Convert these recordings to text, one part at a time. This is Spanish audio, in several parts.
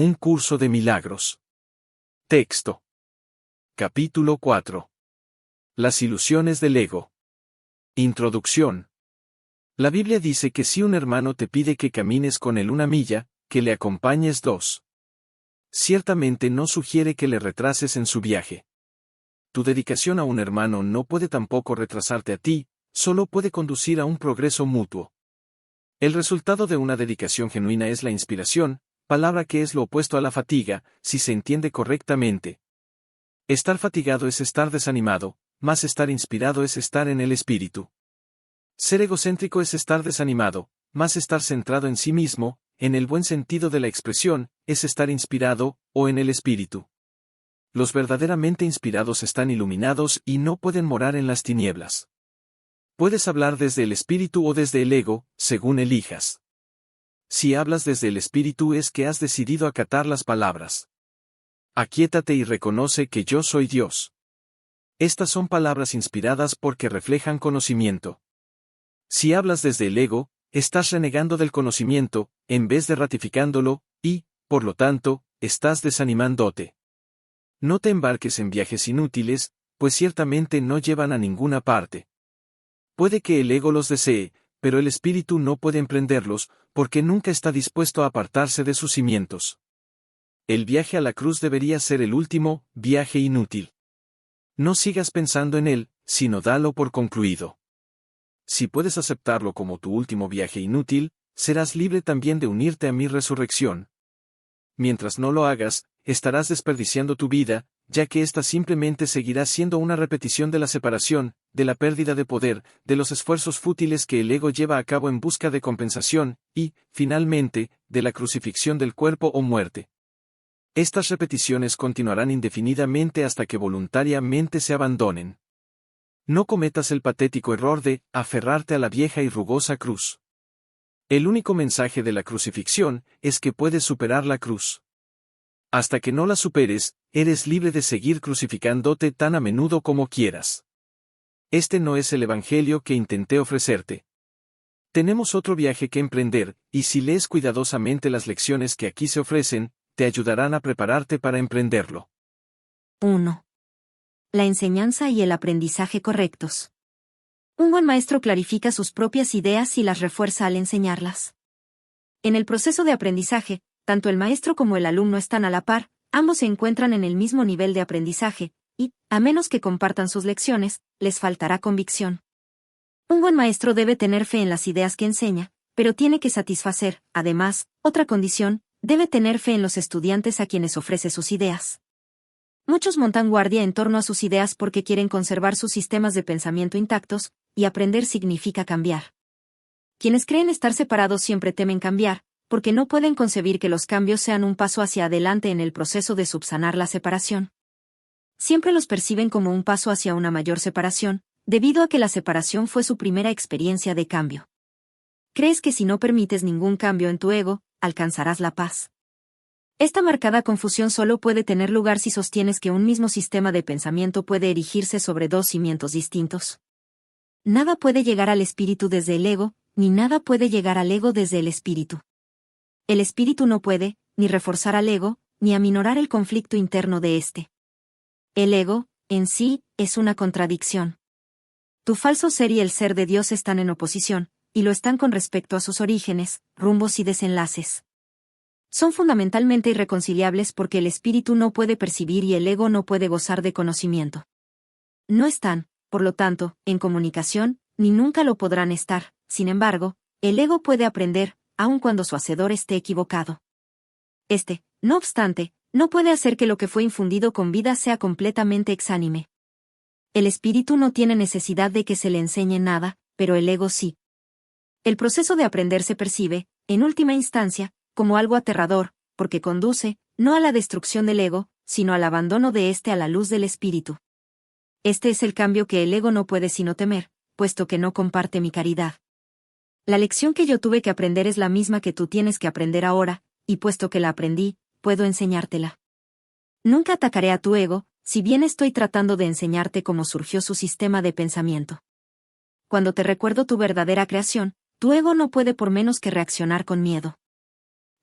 Un curso de milagros. Texto. Capítulo 4. Las ilusiones del ego. Introducción. La Biblia dice que si un hermano te pide que camines con él 1 milla, que le acompañes 2. Ciertamente no sugiere que le retrases en su viaje. Tu dedicación a un hermano no puede tampoco retrasarte a ti, solo puede conducir a un progreso mutuo. El resultado de una dedicación genuina es la inspiración, palabra que es lo opuesto a la fatiga, si se entiende correctamente. Estar fatigado es estar desanimado, mas estar inspirado es estar en el espíritu. Ser egocéntrico es estar desanimado, mas estar centrado en sí mismo, en el buen sentido de la expresión, es estar inspirado, o en el espíritu. Los verdaderamente inspirados están iluminados y no pueden morar en las tinieblas. Puedes hablar desde el espíritu o desde el ego, según elijas. Si hablas desde el espíritu es que has decidido acatar las palabras. Aquíétate y reconoce que yo soy Dios. Estas son palabras inspiradas porque reflejan conocimiento. Si hablas desde el ego, estás renegando del conocimiento, en vez de ratificándolo, y, por lo tanto, estás desanimándote. No te embarques en viajes inútiles, pues ciertamente no llevan a ninguna parte. Puede que el ego los desee, pero el espíritu no puede emprenderlos, porque nunca está dispuesto a apartarse de sus cimientos. El viaje a la cruz debería ser el último viaje inútil. No sigas pensando en él, sino dalo por concluido. Si puedes aceptarlo como tu último viaje inútil, serás libre también de unirte a mi resurrección. Mientras no lo hagas, estarás desperdiciando tu vida, ya que ésta simplemente seguirá siendo una repetición de la separación, de la pérdida de poder, de los esfuerzos fútiles que el ego lleva a cabo en busca de compensación, y, finalmente, de la crucifixión del cuerpo o muerte. Estas repeticiones continuarán indefinidamente hasta que voluntariamente se abandonen. No cometas el patético error de aferrarte a la vieja y rugosa cruz. El único mensaje de la crucifixión es que puedes superar la cruz. Hasta que no la superes, eres libre de seguir crucificándote tan a menudo como quieras. Este no es el evangelio que intenté ofrecerte. Tenemos otro viaje que emprender, y si lees cuidadosamente las lecciones que aquí se ofrecen, te ayudarán a prepararte para emprenderlo. 1. La enseñanza y el aprendizaje correctos. Un buen maestro clarifica sus propias ideas y las refuerza al enseñarlas. En el proceso de aprendizaje, tanto el maestro como el alumno están a la par, ambos se encuentran en el mismo nivel de aprendizaje, y, a menos que compartan sus lecciones, les faltará convicción. Un buen maestro debe tener fe en las ideas que enseña, pero tiene que satisfacer, además, otra condición, debe tener fe en los estudiantes a quienes ofrece sus ideas. Muchos montan guardia en torno a sus ideas porque quieren conservar sus sistemas de pensamiento intactos, y aprender significa cambiar. Quienes creen estar separados siempre temen cambiar, porque no pueden concebir que los cambios sean un paso hacia adelante en el proceso de subsanar la separación. Siempre los perciben como un paso hacia una mayor separación, debido a que la separación fue su primera experiencia de cambio. Crees que si no permites ningún cambio en tu ego, alcanzarás la paz. Esta marcada confusión solo puede tener lugar si sostienes que un mismo sistema de pensamiento puede erigirse sobre dos cimientos distintos. Nada puede llegar al espíritu desde el ego, ni nada puede llegar al ego desde el espíritu. El espíritu no puede, ni reforzar al ego, ni aminorar el conflicto interno de éste. El ego, en sí, es una contradicción. Tu falso ser y el ser de Dios están en oposición, y lo están con respecto a sus orígenes, rumbos y desenlaces. Son fundamentalmente irreconciliables porque el espíritu no puede percibir y el ego no puede gozar de conocimiento. No están, por lo tanto, en comunicación, ni nunca lo podrán estar. Sin embargo, el ego puede aprender, aun cuando su hacedor esté equivocado. No obstante, no puede hacer que lo que fue infundido con vida sea completamente exánime. El espíritu no tiene necesidad de que se le enseñe nada, pero el ego sí. El proceso de aprender se percibe, en última instancia, como algo aterrador, porque conduce, no a la destrucción del ego, sino al abandono de éste a la luz del espíritu. Este es el cambio que el ego no puede sino temer, puesto que no comparte mi caridad. La lección que yo tuve que aprender es la misma que tú tienes que aprender ahora, y puesto que la aprendí, puedo enseñártela. Nunca atacaré a tu ego, si bien estoy tratando de enseñarte cómo surgió su sistema de pensamiento. Cuando te recuerdo tu verdadera creación, tu ego no puede por menos que reaccionar con miedo.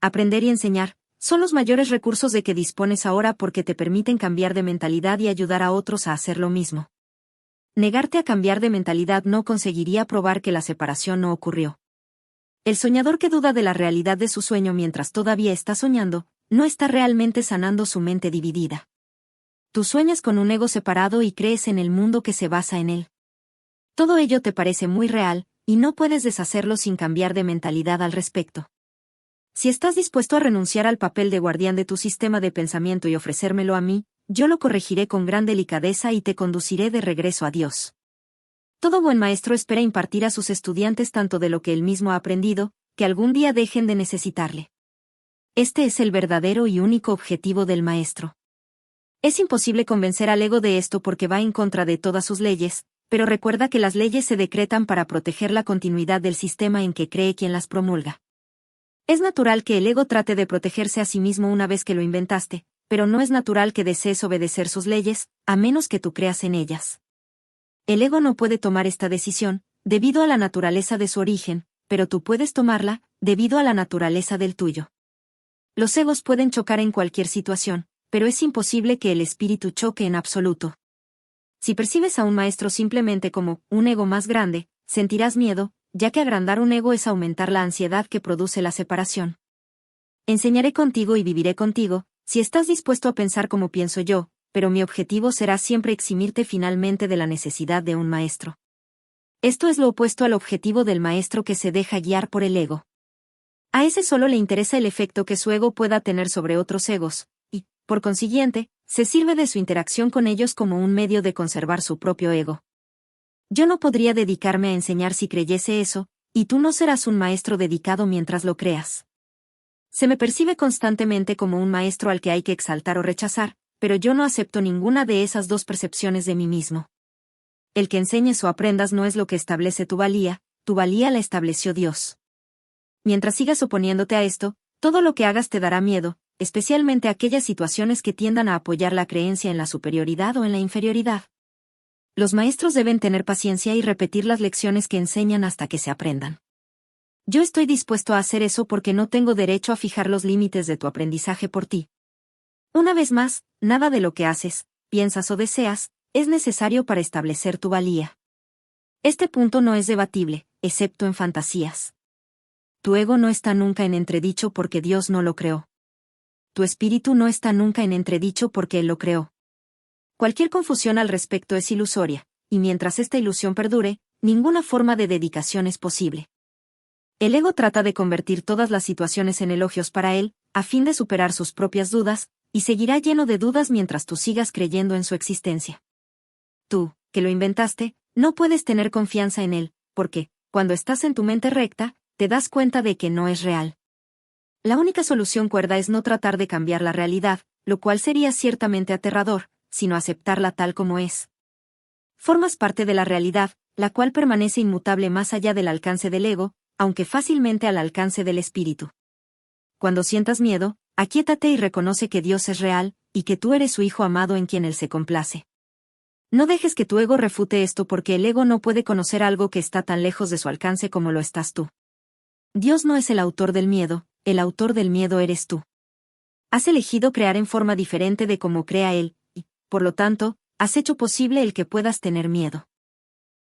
Aprender y enseñar Son los mayores recursos de que dispones ahora porque te permiten cambiar de mentalidad y ayudar a otros a hacer lo mismo. Negarte a cambiar de mentalidad no conseguiría probar que la separación no ocurrió. El soñador que duda de la realidad de su sueño mientras todavía está soñando, no está realmente sanando su mente dividida. Tú sueñas con un ego separado y crees en el mundo que se basa en él. Todo ello te parece muy real, y no puedes deshacerlo sin cambiar de mentalidad al respecto. Si estás dispuesto a renunciar al papel de guardián de tu sistema de pensamiento y ofrecérmelo a mí, yo lo corregiré con gran delicadeza y te conduciré de regreso a Dios. Todo buen maestro espera impartir a sus estudiantes tanto de lo que él mismo ha aprendido, que algún día dejen de necesitarle. Este es el verdadero y único objetivo del maestro. Es imposible convencer al ego de esto porque va en contra de todas sus leyes, pero recuerda que las leyes se decretan para proteger la continuidad del sistema en que cree quien las promulga. Es natural que el ego trate de protegerse a sí mismo una vez que lo inventaste, pero no es natural que desees obedecer sus leyes, a menos que tú creas en ellas. El ego no puede tomar esta decisión, debido a la naturaleza de su origen, pero tú puedes tomarla, debido a la naturaleza del tuyo. Los egos pueden chocar en cualquier situación, pero es imposible que el espíritu choque en absoluto. Si percibes a un maestro simplemente como un ego más grande, sentirás miedo, ya que agrandar un ego es aumentar la ansiedad que produce la separación. Enseñaré contigo y viviré contigo, si estás dispuesto a pensar como pienso yo, pero mi objetivo será siempre eximirte finalmente de la necesidad de un maestro. Esto es lo opuesto al objetivo del maestro que se deja guiar por el ego. A ese solo le interesa el efecto que su ego pueda tener sobre otros egos, y, por consiguiente, se sirve de su interacción con ellos como un medio de conservar su propio ego. Yo no podría dedicarme a enseñar si creyese eso, y tú no serás un maestro dedicado mientras lo creas. Se me percibe constantemente como un maestro al que hay que exaltar o rechazar, pero yo no acepto ninguna de esas dos percepciones de mí mismo. El que enseñes o aprendas no es lo que establece tu valía la estableció Dios. Mientras sigas oponiéndote a esto, todo lo que hagas te dará miedo, especialmente aquellas situaciones que tiendan a apoyar la creencia en la superioridad o en la inferioridad. Los maestros deben tener paciencia y repetir las lecciones que enseñan hasta que se aprendan. Yo estoy dispuesto a hacer eso porque no tengo derecho a fijar los límites de tu aprendizaje por ti. Una vez más, nada de lo que haces, piensas o deseas, es necesario para establecer tu valía. Este punto no es debatible, excepto en fantasías. Tu ego no está nunca en entredicho porque Dios no lo creó. Tu espíritu no está nunca en entredicho porque Él lo creó. Cualquier confusión al respecto es ilusoria, y mientras esta ilusión perdure, ninguna forma de dedicación es posible. El ego trata de convertir todas las situaciones en elogios para él, a fin de superar sus propias dudas, y seguirá lleno de dudas mientras tú sigas creyendo en su existencia. Tú, que lo inventaste, no puedes tener confianza en él, porque, cuando estás en tu mente recta, te das cuenta de que no es real. La única solución cuerda es no tratar de cambiar la realidad, lo cual sería ciertamente aterrador, sino aceptarla tal como es. Formas parte de la realidad, la cual permanece inmutable más allá del alcance del ego, aunque fácilmente al alcance del espíritu. Cuando sientas miedo, aquíétate y reconoce que Dios es real, y que tú eres su hijo amado en quien Él se complace. No dejes que tu ego refute esto porque el ego no puede conocer algo que está tan lejos de su alcance como lo estás tú. Dios no es el autor del miedo, el autor del miedo eres tú. Has elegido crear en forma diferente de como crea Él, y, por lo tanto, has hecho posible el que puedas tener miedo.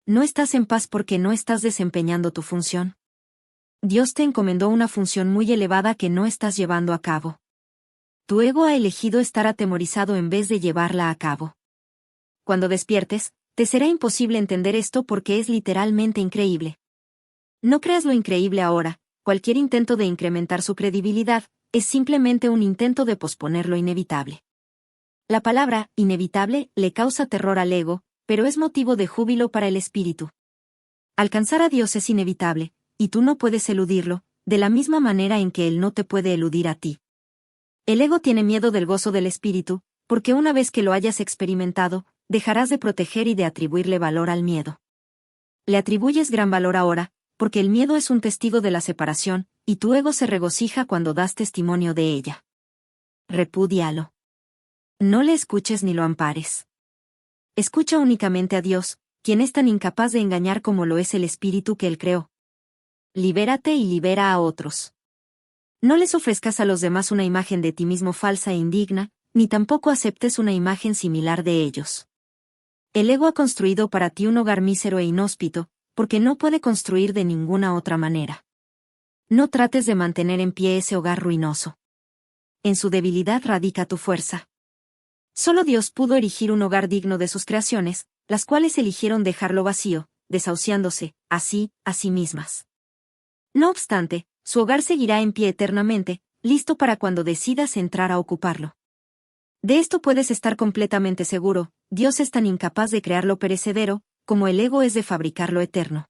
¿No estás en paz porque no estás desempeñando tu función? Dios te encomendó una función muy elevada que no estás llevando a cabo. Tu ego ha elegido estar atemorizado en vez de llevarla a cabo. Cuando despiertes, te será imposible entender esto porque es literalmente increíble. No creas lo increíble ahora, cualquier intento de incrementar su credibilidad, es simplemente un intento de posponer lo inevitable. La palabra, inevitable, le causa terror al ego, pero es motivo de júbilo para el espíritu. Alcanzar a Dios es inevitable, y tú no puedes eludirlo, de la misma manera en que Él no te puede eludir a ti. El ego tiene miedo del gozo del espíritu, porque una vez que lo hayas experimentado, dejarás de proteger y de atribuirle valor al miedo. Le atribuyes gran valor ahora, porque el miedo es un testigo de la separación, y tu ego se regocija cuando das testimonio de ella. Repúdialo. No le escuches ni lo ampares. Escucha únicamente a Dios, quien es tan incapaz de engañar como lo es el espíritu que Él creó. Libérate y libera a otros. No les ofrezcas a los demás una imagen de ti mismo falsa e indigna, ni tampoco aceptes una imagen similar de ellos. El ego ha construido para ti un hogar mísero e inhóspito, porque no puede construir de ninguna otra manera. No trates de mantener en pie ese hogar ruinoso. En su debilidad radica tu fuerza. Solo Dios pudo erigir un hogar digno de sus creaciones, las cuales eligieron dejarlo vacío, desahuciándose, así, a sí mismas. No obstante, su hogar seguirá en pie eternamente, listo para cuando decidas entrar a ocuparlo. De esto puedes estar completamente seguro, Dios es tan incapaz de crear lo perecedero, como el ego es de fabricar lo eterno.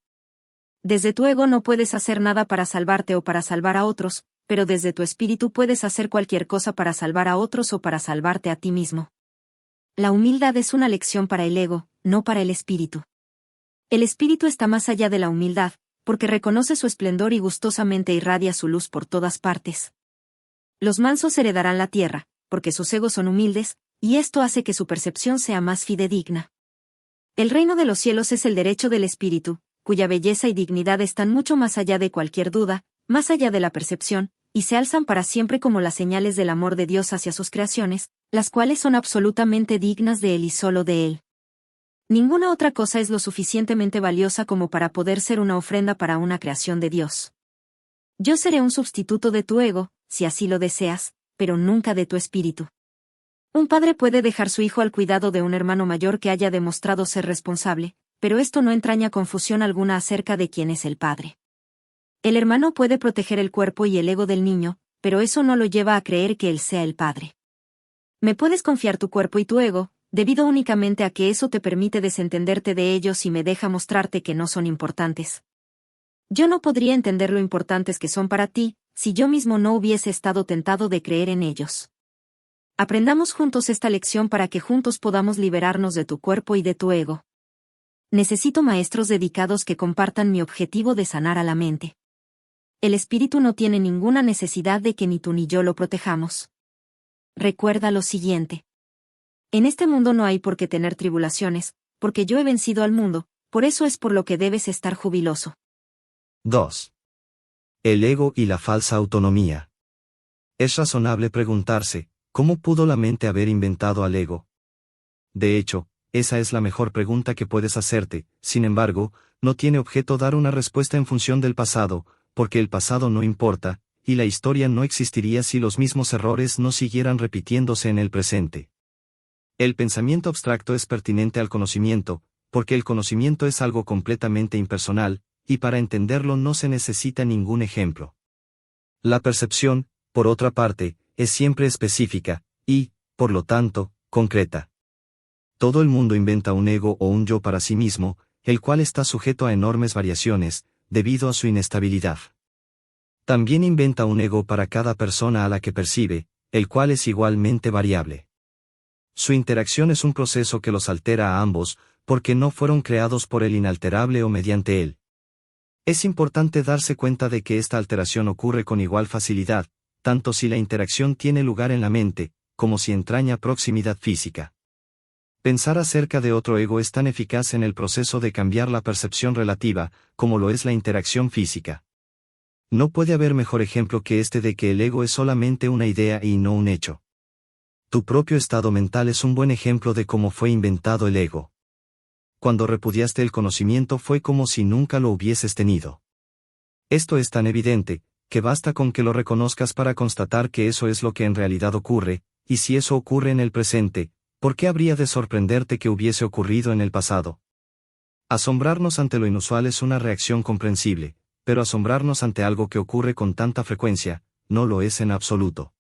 Desde tu ego no puedes hacer nada para salvarte o para salvar a otros, pero desde tu espíritu puedes hacer cualquier cosa para salvar a otros o para salvarte a ti mismo. La humildad es una lección para el ego, no para el espíritu. El espíritu está más allá de la humildad, porque reconoce su esplendor y gustosamente irradia su luz por todas partes. Los mansos heredarán la tierra, porque sus egos son humildes, y esto hace que su percepción sea más fidedigna. El reino de los cielos es el derecho del espíritu, cuya belleza y dignidad están mucho más allá de cualquier duda, más allá de la percepción, y se alzan para siempre como las señales del amor de Dios hacia sus creaciones, las cuales son absolutamente dignas de Él y solo de Él. Ninguna otra cosa es lo suficientemente valiosa como para poder ser una ofrenda para una creación de Dios. Yo seré un sustituto de tu ego, si así lo deseas, pero nunca de tu espíritu. Un padre puede dejar su hijo al cuidado de un hermano mayor que haya demostrado ser responsable, pero esto no entraña confusión alguna acerca de quién es el padre. El hermano puede proteger el cuerpo y el ego del niño, pero eso no lo lleva a creer que él sea el padre. Me puedes confiar tu cuerpo y tu ego, debido únicamente a que eso te permite desentenderte de ellos y me deja mostrarte que no son importantes. Yo no podría entender lo importantes que son para ti, si yo mismo no hubiese estado tentado de creer en ellos. Aprendamos juntos esta lección para que juntos podamos liberarnos de tu cuerpo y de tu ego. Necesito maestros dedicados que compartan mi objetivo de sanar a la mente. El espíritu no tiene ninguna necesidad de que ni tú ni yo lo protejamos. Recuerda lo siguiente. En este mundo no hay por qué tener tribulaciones, porque yo he vencido al mundo, por eso es por lo que debes estar jubiloso. 2. El ego y la falsa autonomía. Es razonable preguntarse, ¿cómo pudo la mente haber inventado al ego? De hecho, esa es la mejor pregunta que puedes hacerte, sin embargo, no tiene objeto dar una respuesta en función del pasado, porque el pasado no importa, y la historia no existiría si los mismos errores no siguieran repitiéndose en el presente. El pensamiento abstracto es pertinente al conocimiento, porque el conocimiento es algo completamente impersonal, y para entenderlo no se necesita ningún ejemplo. La percepción, por otra parte, es siempre específica, y, por lo tanto, concreta. Todo el mundo inventa un ego o un yo para sí mismo, el cual está sujeto a enormes variaciones, debido a su inestabilidad. También inventa un ego para cada persona a la que percibe, el cual es igualmente variable. Su interacción es un proceso que los altera a ambos, porque no fueron creados por el inalterable o mediante él. Es importante darse cuenta de que esta alteración ocurre con igual facilidad, tanto si la interacción tiene lugar en la mente, como si entraña proximidad física. Pensar acerca de otro ego es tan eficaz en el proceso de cambiar la percepción relativa, como lo es la interacción física. No puede haber mejor ejemplo que este de que el ego es solamente una idea y no un hecho. Tu propio estado mental es un buen ejemplo de cómo fue inventado el ego. Cuando repudiaste el conocimiento fue como si nunca lo hubieses tenido. Esto es tan evidente, que basta con que lo reconozcas para constatar que eso es lo que en realidad ocurre, y si eso ocurre en el presente, ¿por qué habría de sorprenderte que hubiese ocurrido en el pasado? Asombrarnos ante lo inusual es una reacción comprensible, pero asombrarnos ante algo que ocurre con tanta frecuencia, no lo es en absoluto.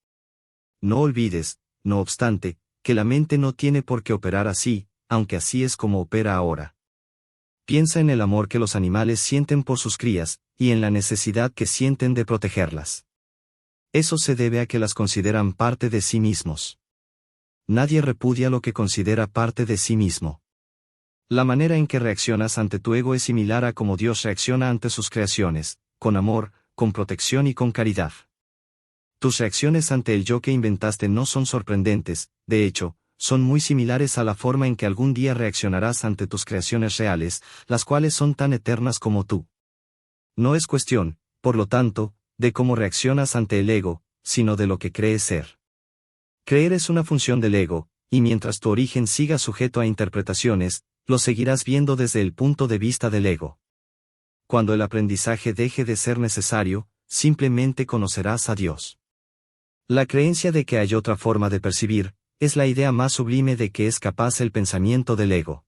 No olvides, no obstante, que la mente no tiene por qué operar así, aunque así es como opera ahora. Piensa en el amor que los animales sienten por sus crías, y en la necesidad que sienten de protegerlas. Eso se debe a que las consideran parte de sí mismos. Nadie repudia lo que considera parte de sí mismo. La manera en que reaccionas ante tu ego es similar a cómo Dios reacciona ante sus creaciones, con amor, con protección y con caridad. Tus reacciones ante el yo que inventaste no son sorprendentes, de hecho, son muy similares a la forma en que algún día reaccionarás ante tus creaciones reales, las cuales son tan eternas como tú. No es cuestión, por lo tanto, de cómo reaccionas ante el ego, sino de lo que crees ser. Creer es una función del ego, y mientras tu origen siga sujeto a interpretaciones, lo seguirás viendo desde el punto de vista del ego. Cuando el aprendizaje deje de ser necesario, simplemente conocerás a Dios. La creencia de que hay otra forma de percibir, es la idea más sublime de que es capaz el pensamiento del ego.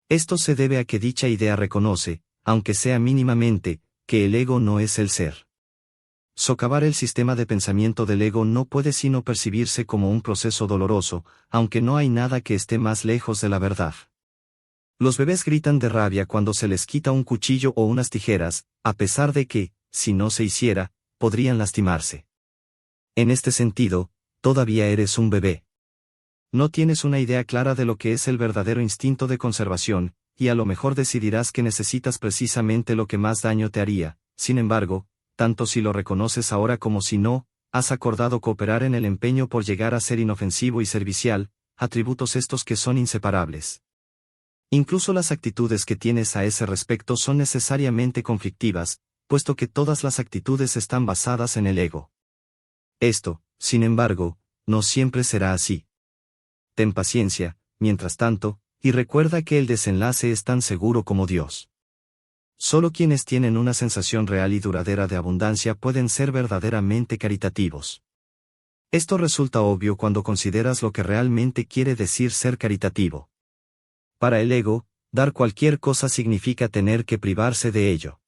Esto se debe a que dicha idea reconoce, aunque sea mínimamente, que el ego no es el ser. Socavar el sistema de pensamiento del ego no puede sino percibirse como un proceso doloroso, aunque no hay nada que esté más lejos de la verdad. Los bebés gritan de rabia cuando se les quita un cuchillo o unas tijeras, a pesar de que, si no se hiciera, podrían lastimarse. En este sentido, todavía eres un bebé. No tienes una idea clara de lo que es el verdadero instinto de conservación, y a lo mejor decidirás que necesitas precisamente lo que más daño te haría. Sin embargo, tanto si lo reconoces ahora como si no, has acordado cooperar en el empeño por llegar a ser inofensivo y servicial, atributos estos que son inseparables. Incluso las actitudes que tienes a ese respecto son necesariamente conflictivas, puesto que todas las actitudes están basadas en el ego. Esto, sin embargo, no siempre será así. Ten paciencia, mientras tanto, y recuerda que el desenlace es tan seguro como Dios. Solo quienes tienen una sensación real y duradera de abundancia pueden ser verdaderamente caritativos. Esto resulta obvio cuando consideras lo que realmente quiere decir ser caritativo. Para el ego, dar cualquier cosa significa tener que privarse de ello.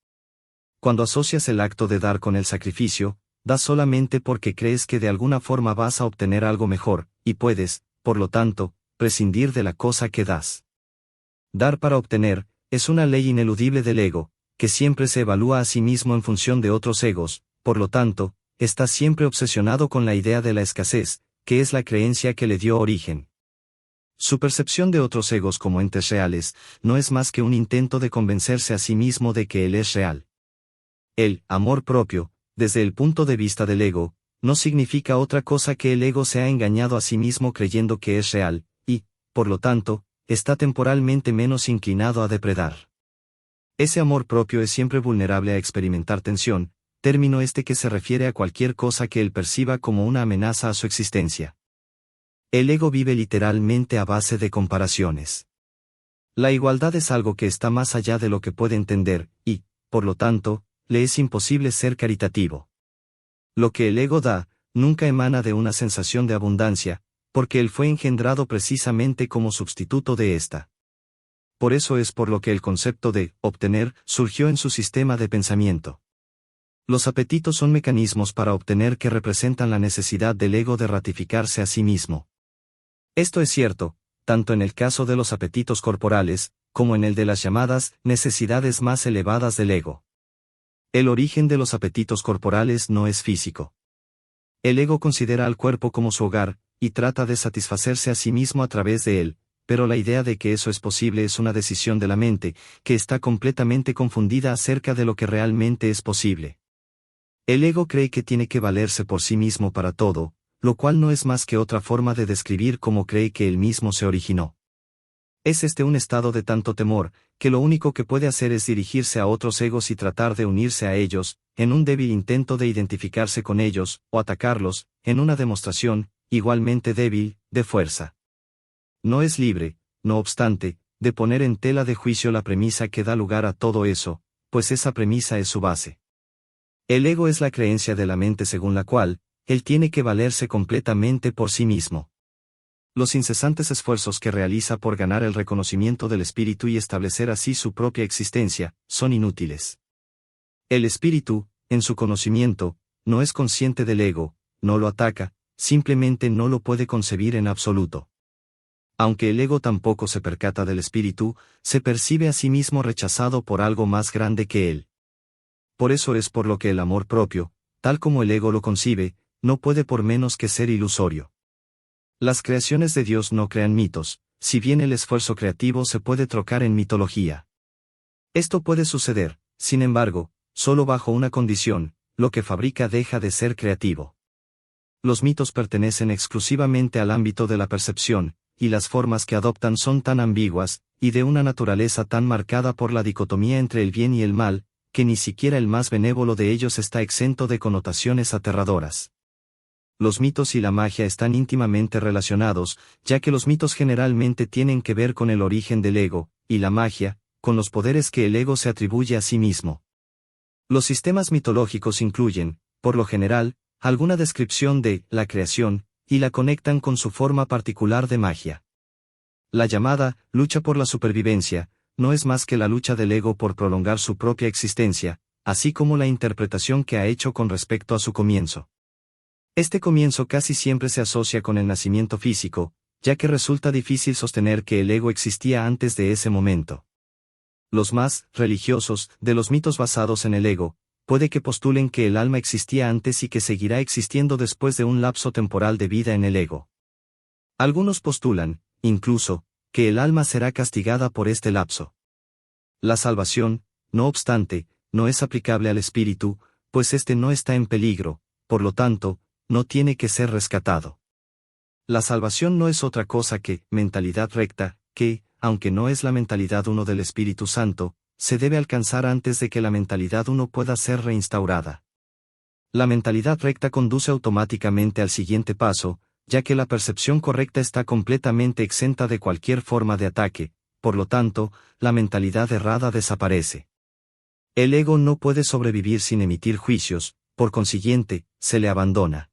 Cuando asocias el acto de dar con el sacrificio, das solamente porque crees que de alguna forma vas a obtener algo mejor, y puedes, por lo tanto, prescindir de la cosa que das. Dar para obtener, es una ley ineludible del ego, que siempre se evalúa a sí mismo en función de otros egos, por lo tanto, está siempre obsesionado con la idea de la escasez, que es la creencia que le dio origen. Su percepción de otros egos como entes reales, no es más que un intento de convencerse a sí mismo de que él es real. El amor propio, desde el punto de vista del ego, no significa otra cosa que el ego se ha engañado a sí mismo creyendo que es real, y, por lo tanto, está temporalmente menos inclinado a depredar. Ese amor propio es siempre vulnerable a experimentar tensión, término este que se refiere a cualquier cosa que él perciba como una amenaza a su existencia. El ego vive literalmente a base de comparaciones. La igualdad es algo que está más allá de lo que puede entender, y, por lo tanto, le es imposible ser caritativo. Lo que el ego da, nunca emana de una sensación de abundancia, porque él fue engendrado precisamente como sustituto de esta. Por eso es por lo que el concepto de obtener surgió en su sistema de pensamiento. Los apetitos son mecanismos para obtener que representan la necesidad del ego de ratificarse a sí mismo. Esto es cierto, tanto en el caso de los apetitos corporales, como en el de las llamadas necesidades más elevadas del ego. El origen de los apetitos corporales no es físico. El ego considera al cuerpo como su hogar, y trata de satisfacerse a sí mismo a través de él, pero la idea de que eso es posible es una decisión de la mente, que está completamente confundida acerca de lo que realmente es posible. El ego cree que tiene que valerse por sí mismo para todo, lo cual no es más que otra forma de describir cómo cree que él mismo se originó. Es un estado de tanto temor, que lo único que puede hacer es dirigirse a otros egos y tratar de unirse a ellos, en un débil intento de identificarse con ellos, o atacarlos, en una demostración, igualmente débil, de fuerza. No es libre, no obstante, de poner en tela de juicio la premisa que da lugar a todo eso, pues esa premisa es su base. El ego es la creencia de la mente según la cual, él tiene que valerse completamente por sí mismo. Los incesantes esfuerzos que realiza por ganar el reconocimiento del espíritu y establecer así su propia existencia, son inútiles. El espíritu, en su conocimiento, no es consciente del ego, no lo ataca, simplemente no lo puede concebir en absoluto. Aunque el ego tampoco se percata del espíritu, se percibe a sí mismo rechazado por algo más grande que él. Por eso es por lo que el amor propio, tal como el ego lo concibe, no puede por menos que ser ilusorio. Las creaciones de Dios no crean mitos, si bien el esfuerzo creativo se puede trocar en mitología. Esto puede suceder, sin embargo, solo bajo una condición: lo que fabrica deja de ser creativo. Los mitos pertenecen exclusivamente al ámbito de la percepción, y las formas que adoptan son tan ambiguas, y de una naturaleza tan marcada por la dicotomía entre el bien y el mal, que ni siquiera el más benévolo de ellos está exento de connotaciones aterradoras. Los mitos y la magia están íntimamente relacionados, ya que los mitos generalmente tienen que ver con el origen del ego, y la magia, con los poderes que el ego se atribuye a sí mismo. Los sistemas mitológicos incluyen, por lo general, alguna descripción de la creación, y la conectan con su forma particular de magia. La llamada lucha por la supervivencia no es más que la lucha del ego por prolongar su propia existencia, así como la interpretación que ha hecho con respecto a su comienzo. Este comienzo casi siempre se asocia con el nacimiento físico, ya que resulta difícil sostener que el ego existía antes de ese momento. Los más religiosos de los mitos basados en el ego, puede que postulen que el alma existía antes y que seguirá existiendo después de un lapso temporal de vida en el ego. Algunos postulan, incluso, que el alma será castigada por este lapso. La salvación, no obstante, no es aplicable al espíritu, pues éste no está en peligro, por lo tanto, no tiene que ser rescatado. La salvación no es otra cosa que mentalidad recta, que, aunque no es la mentalidad uno del Espíritu Santo, se debe alcanzar antes de que la mentalidad uno pueda ser reinstaurada. La mentalidad recta conduce automáticamente al siguiente paso, ya que la percepción correcta está completamente exenta de cualquier forma de ataque, por lo tanto, la mentalidad errada desaparece. El ego no puede sobrevivir sin emitir juicios, por consiguiente, se le abandona.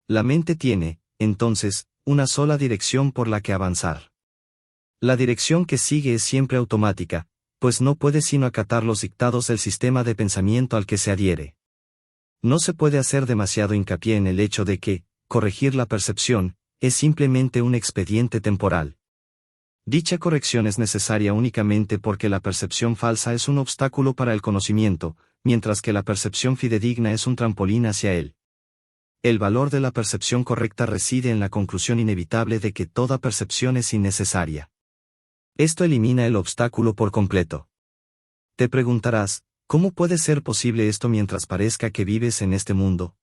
La mente tiene, entonces, una sola dirección por la que avanzar. La dirección que sigue es siempre automática, pues no puede sino acatar los dictados del sistema de pensamiento al que se adhiere. No se puede hacer demasiado hincapié en el hecho de que, corregir la percepción, es simplemente un expediente temporal. Dicha corrección es necesaria únicamente porque la percepción falsa es un obstáculo para el conocimiento, mientras que la percepción fidedigna es un trampolín hacia él. El valor de la percepción correcta reside en la conclusión inevitable de que toda percepción es innecesaria. Esto elimina el obstáculo por completo. Te preguntarás, ¿cómo puede ser posible esto mientras parezca que vives en este mundo?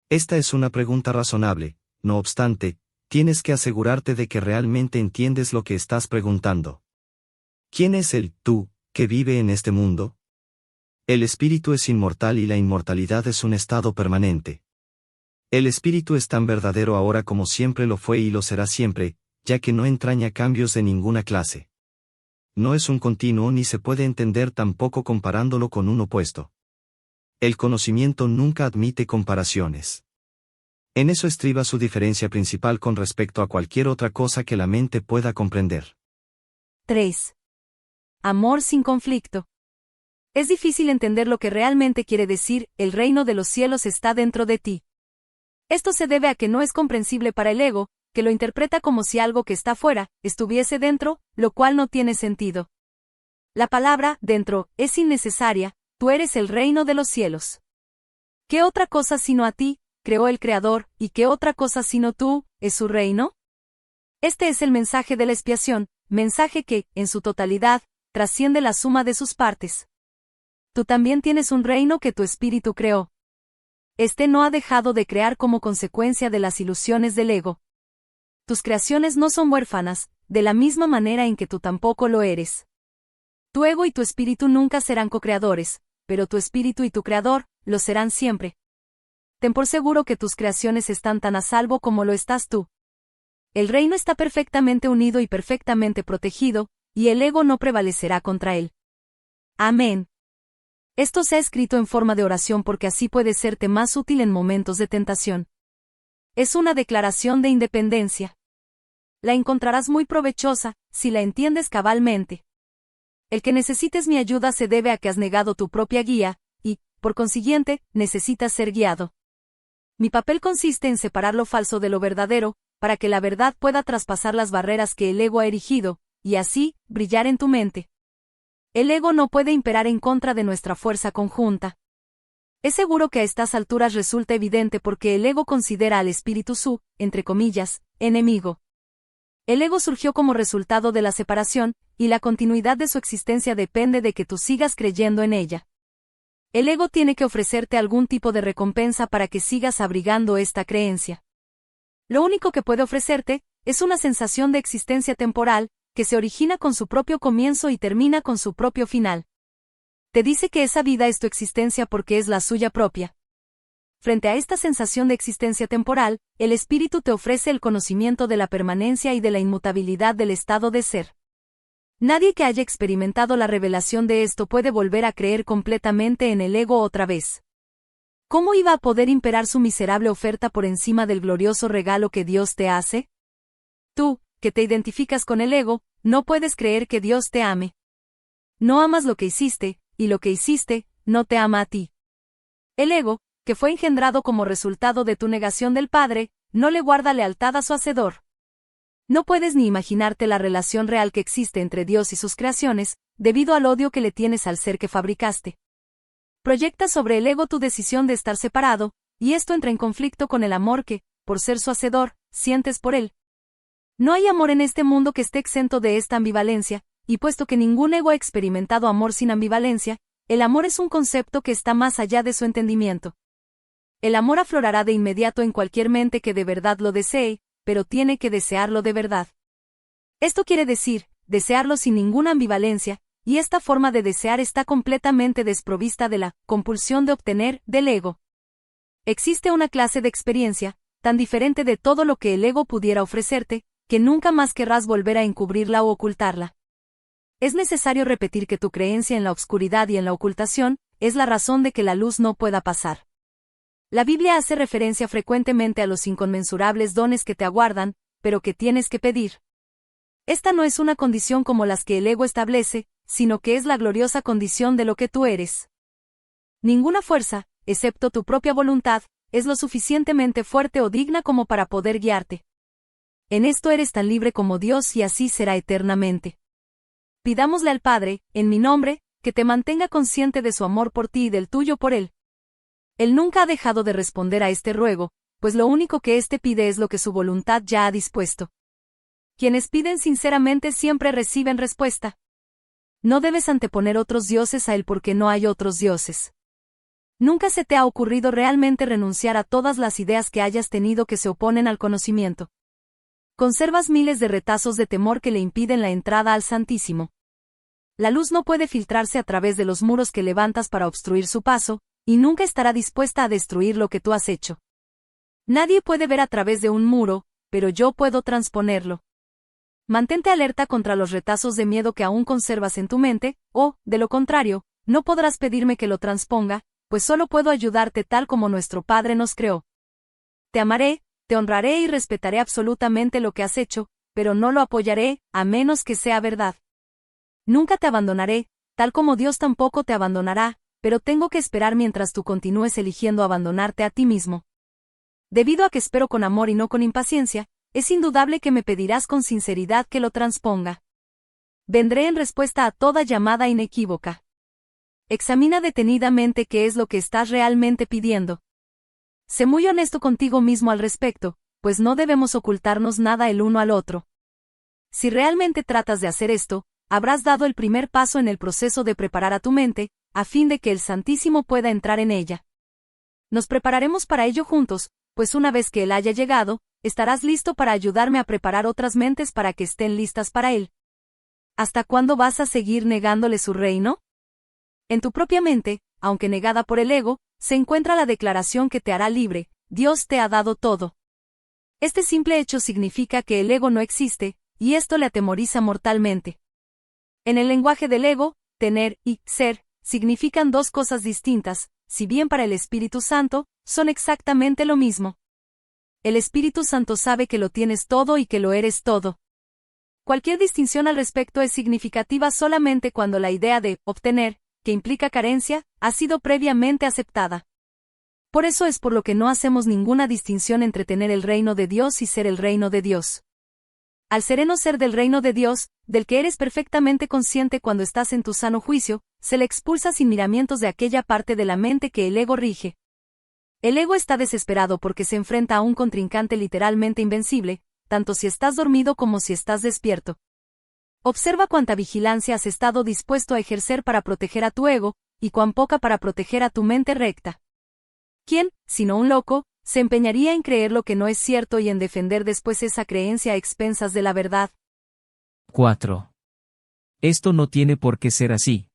Esta es una pregunta razonable, no obstante, tienes que asegurarte de que realmente entiendes lo que estás preguntando. ¿Quién es el tú que vive en este mundo? El espíritu es inmortal y la inmortalidad es un estado permanente. El espíritu es tan verdadero ahora como siempre lo fue y lo será siempre, ya que no entraña cambios de ninguna clase. No es un continuo ni se puede entender tampoco comparándolo con un opuesto. El conocimiento nunca admite comparaciones. En eso estriba su diferencia principal con respecto a cualquier otra cosa que la mente pueda comprender. 3. Amor sin conflicto. Es difícil entender lo que realmente quiere decir, el reino de los cielos está dentro de ti. Esto se debe a que no es comprensible para el ego, que lo interpreta como si algo que está fuera, estuviese dentro, lo cual no tiene sentido. La palabra, dentro, es innecesaria, tú eres el reino de los cielos. ¿Qué otra cosa sino a ti, creó el Creador, y qué otra cosa sino tú, es su reino? Este es el mensaje de la expiación, mensaje que, en su totalidad, trasciende la suma de sus partes. Tú también tienes un reino que tu espíritu creó. Este no ha dejado de crear como consecuencia de las ilusiones del ego. Tus creaciones no son huérfanas, de la misma manera en que tú tampoco lo eres. Tu ego y tu espíritu nunca serán co-creadores, pero tu espíritu y tu creador, lo serán siempre. Ten por seguro que tus creaciones están tan a salvo como lo estás tú. El reino está perfectamente unido y perfectamente protegido, y el ego no prevalecerá contra él. Amén. Esto se ha escrito en forma de oración porque así puede serte más útil en momentos de tentación. Es una declaración de independencia. La encontrarás muy provechosa, si la entiendes cabalmente. El que necesites mi ayuda se debe a que has negado tu propia guía, y, por consiguiente, necesitas ser guiado. Mi papel consiste en separar lo falso de lo verdadero, para que la verdad pueda traspasar las barreras que el ego ha erigido, y así, brillar en tu mente. El ego no puede imperar en contra de nuestra fuerza conjunta. Es seguro que a estas alturas resulta evidente porque el ego considera al espíritu su, entre comillas, enemigo. El ego surgió como resultado de la separación, y la continuidad de su existencia depende de que tú sigas creyendo en ella. El ego tiene que ofrecerte algún tipo de recompensa para que sigas abrigando esta creencia. Lo único que puede ofrecerte, es una sensación de existencia temporal, que se origina con su propio comienzo y termina con su propio final. Te dice que esa vida es tu existencia porque es la suya propia. Frente a esta sensación de existencia temporal, el espíritu te ofrece el conocimiento de la permanencia y de la inmutabilidad del estado de ser. Nadie que haya experimentado la revelación de esto puede volver a creer completamente en el ego otra vez. ¿Cómo iba a poder imperar su miserable oferta por encima del glorioso regalo que Dios te hace? Tú, que te identificas con el ego, no puedes creer que Dios te ame. No amas lo que hiciste, y lo que hiciste, no te ama a ti. El ego, que fue engendrado como resultado de tu negación del Padre, no le guarda lealtad a su Hacedor. No puedes ni imaginarte la relación real que existe entre Dios y sus creaciones, debido al odio que le tienes al ser que fabricaste. Proyectas sobre el ego tu decisión de estar separado, y esto entra en conflicto con el amor que, por ser su Hacedor, sientes por él. No hay amor en este mundo que esté exento de esta ambivalencia, y puesto que ningún ego ha experimentado amor sin ambivalencia, el amor es un concepto que está más allá de su entendimiento. El amor aflorará de inmediato en cualquier mente que de verdad lo desee, pero tiene que desearlo de verdad. Esto quiere decir, desearlo sin ninguna ambivalencia, y esta forma de desear está completamente desprovista de la compulsión de obtener del ego. Existe una clase de experiencia, tan diferente de todo lo que el ego pudiera ofrecerte, que nunca más querrás volver a encubrirla o ocultarla. Es necesario repetir que tu creencia en la oscuridad y en la ocultación es la razón de que la luz no pueda pasar. La Biblia hace referencia frecuentemente a los inconmensurables dones que te aguardan, pero que tienes que pedir. Esta no es una condición como las que el ego establece, sino que es la gloriosa condición de lo que tú eres. Ninguna fuerza, excepto tu propia voluntad, es lo suficientemente fuerte o digna como para poder guiarte. En esto eres tan libre como Dios y así será eternamente. Pidámosle al Padre, en mi nombre, que te mantenga consciente de su amor por ti y del tuyo por Él. Él nunca ha dejado de responder a este ruego, pues lo único que éste pide es lo que su voluntad ya ha dispuesto. Quienes piden sinceramente siempre reciben respuesta. No debes anteponer otros dioses a Él porque no hay otros dioses. Nunca se te ha ocurrido realmente renunciar a todas las ideas que hayas tenido que se oponen al conocimiento. Conservas miles de retazos de temor que le impiden la entrada al Santísimo. La luz no puede filtrarse a través de los muros que levantas para obstruir su paso, y nunca estará dispuesta a destruir lo que tú has hecho. Nadie puede ver a través de un muro, pero yo puedo transponerlo. Mantente alerta contra los retazos de miedo que aún conservas en tu mente, o, de lo contrario, no podrás pedirme que lo transponga, pues solo puedo ayudarte tal como nuestro Padre nos creó. Te amaré, te honraré y respetaré absolutamente lo que has hecho, pero no lo apoyaré, a menos que sea verdad. Nunca te abandonaré, tal como Dios tampoco te abandonará, pero tengo que esperar mientras tú continúes eligiendo abandonarte a ti mismo. Debido a que espero con amor y no con impaciencia, es indudable que me pedirás con sinceridad que lo transponga. Vendré en respuesta a toda llamada inequívoca. Examina detenidamente qué es lo que estás realmente pidiendo. Sé muy honesto contigo mismo al respecto, pues no debemos ocultarnos nada el uno al otro. Si realmente tratas de hacer esto, habrás dado el primer paso en el proceso de preparar a tu mente, a fin de que el Santísimo pueda entrar en ella. Nos prepararemos para ello juntos, pues una vez que Él haya llegado, estarás listo para ayudarme a preparar otras mentes para que estén listas para Él. ¿Hasta cuándo vas a seguir negándole su reino? En tu propia mente, aunque negada por el ego, se encuentra la declaración que te hará libre: Dios te ha dado todo. Este simple hecho significa que el ego no existe, y esto le atemoriza mortalmente. En el lenguaje del ego, tener y ser significan dos cosas distintas, si bien para el Espíritu Santo, son exactamente lo mismo. El Espíritu Santo sabe que lo tienes todo y que lo eres todo. Cualquier distinción al respecto es significativa solamente cuando la idea de obtener, que implica carencia, ha sido previamente aceptada. Por eso es por lo que no hacemos ninguna distinción entre tener el reino de Dios y ser el reino de Dios. Al sereno ser del reino de Dios, del que eres perfectamente consciente cuando estás en tu sano juicio, se le expulsa sin miramientos de aquella parte de la mente que el ego rige. El ego está desesperado porque se enfrenta a un contrincante literalmente invencible, tanto si estás dormido como si estás despierto. Observa cuánta vigilancia has estado dispuesto a ejercer para proteger a tu ego, y cuán poca para proteger a tu mente recta. ¿Quién, sino un loco, se empeñaría en creer lo que no es cierto y en defender después esa creencia a expensas de la verdad? 4. Esto no tiene por qué ser así.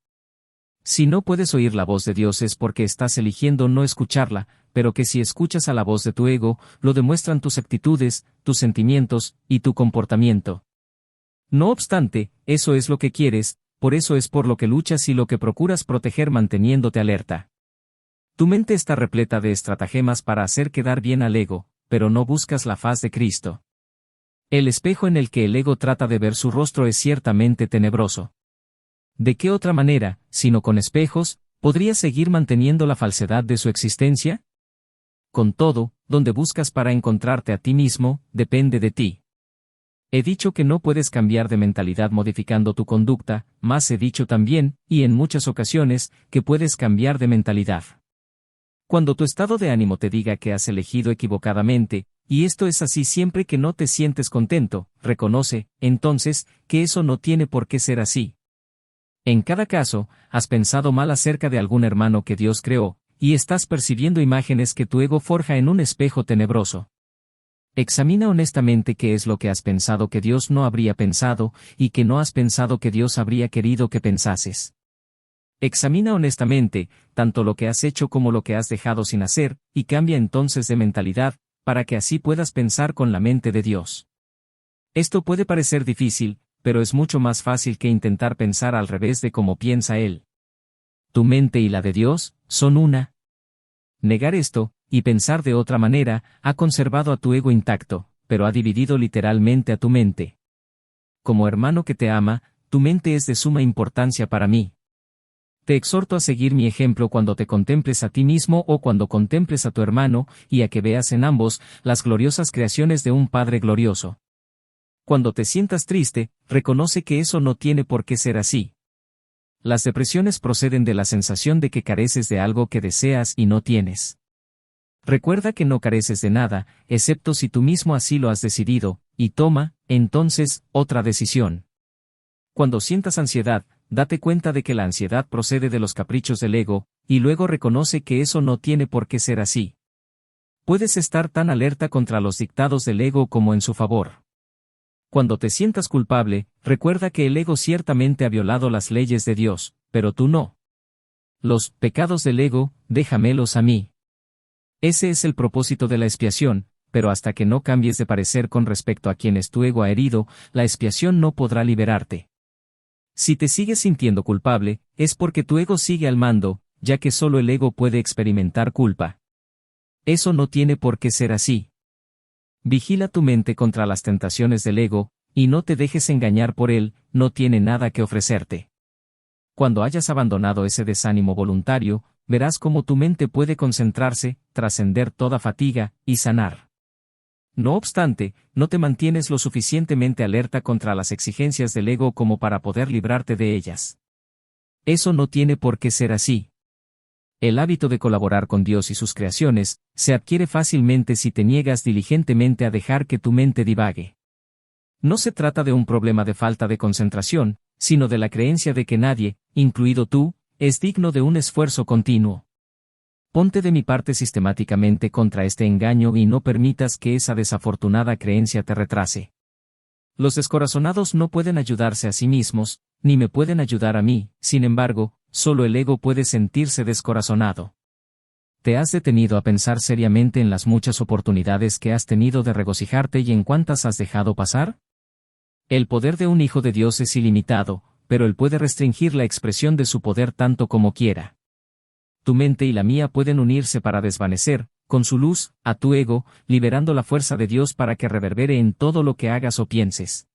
Si no puedes oír la voz de Dios es porque estás eligiendo no escucharla, pero que si escuchas a la voz de tu ego, lo demuestran tus actitudes, tus sentimientos, y tu comportamiento. No obstante, eso es lo que quieres, por eso es por lo que luchas y lo que procuras proteger manteniéndote alerta. Tu mente está repleta de estratagemas para hacer quedar bien al ego, pero no buscas la faz de Cristo. El espejo en el que el ego trata de ver su rostro es ciertamente tenebroso. ¿De qué otra manera, sino con espejos, podrías seguir manteniendo la falsedad de su existencia? Con todo, donde buscas para encontrarte a ti mismo, depende de ti. He dicho que no puedes cambiar de mentalidad modificando tu conducta, mas he dicho también, y en muchas ocasiones, que puedes cambiar de mentalidad. Cuando tu estado de ánimo te diga que has elegido equivocadamente, y esto es así siempre que no te sientes contento, reconoce, entonces, que eso no tiene por qué ser así. En cada caso, has pensado mal acerca de algún hermano que Dios creó, y estás percibiendo imágenes que tu ego forja en un espejo tenebroso. Examina honestamente qué es lo que has pensado que Dios no habría pensado, y que no has pensado que Dios habría querido que pensases. Examina honestamente, tanto lo que has hecho como lo que has dejado sin hacer, y cambia entonces de mentalidad, para que así puedas pensar con la mente de Dios. Esto puede parecer difícil, pero es mucho más fácil que intentar pensar al revés de cómo piensa Él. Tu mente y la de Dios son una. Negar esto, y pensar de otra manera, ha conservado a tu ego intacto, pero ha dividido literalmente a tu mente. Como hermano que te ama, tu mente es de suma importancia para mí. Te exhorto a seguir mi ejemplo cuando te contemples a ti mismo o cuando contemples a tu hermano, y a que veas en ambos las gloriosas creaciones de un Padre glorioso. Cuando te sientas triste, reconoce que eso no tiene por qué ser así. Las depresiones proceden de la sensación de que careces de algo que deseas y no tienes. Recuerda que no careces de nada, excepto si tú mismo así lo has decidido, y toma, entonces, otra decisión. Cuando sientas ansiedad, date cuenta de que la ansiedad procede de los caprichos del ego, y luego reconoce que eso no tiene por qué ser así. Puedes estar tan alerta contra los dictados del ego como en su favor. Cuando te sientas culpable, recuerda que el ego ciertamente ha violado las leyes de Dios, pero tú no. Los pecados del ego, déjamelos a mí. Ese es el propósito de la expiación, pero hasta que no cambies de parecer con respecto a quienes tu ego ha herido, la expiación no podrá liberarte. Si te sigues sintiendo culpable, es porque tu ego sigue al mando, ya que solo el ego puede experimentar culpa. Eso no tiene por qué ser así. Vigila tu mente contra las tentaciones del ego, y no te dejes engañar por él, no tiene nada que ofrecerte. Cuando hayas abandonado ese desánimo voluntario, verás cómo tu mente puede concentrarse, trascender toda fatiga, y sanar. No obstante, no te mantienes lo suficientemente alerta contra las exigencias del ego como para poder librarte de ellas. Eso no tiene por qué ser así. El hábito de colaborar con Dios y sus creaciones, se adquiere fácilmente si te niegas diligentemente a dejar que tu mente divague. No se trata de un problema de falta de concentración, sino de la creencia de que nadie, incluido tú, es digno de un esfuerzo continuo. Ponte de mi parte sistemáticamente contra este engaño y no permitas que esa desafortunada creencia te retrase. Los descorazonados no pueden ayudarse a sí mismos, ni me pueden ayudar a mí, sin embargo, solo el ego puede sentirse descorazonado. ¿Te has detenido a pensar seriamente en las muchas oportunidades que has tenido de regocijarte y en cuántas has dejado pasar? El poder de un hijo de Dios es ilimitado, pero él puede restringir la expresión de su poder tanto como quiera. Tu mente y la mía pueden unirse para desvanecer, con su luz, a tu ego, liberando la fuerza de Dios para que reverbere en todo lo que hagas o pienses.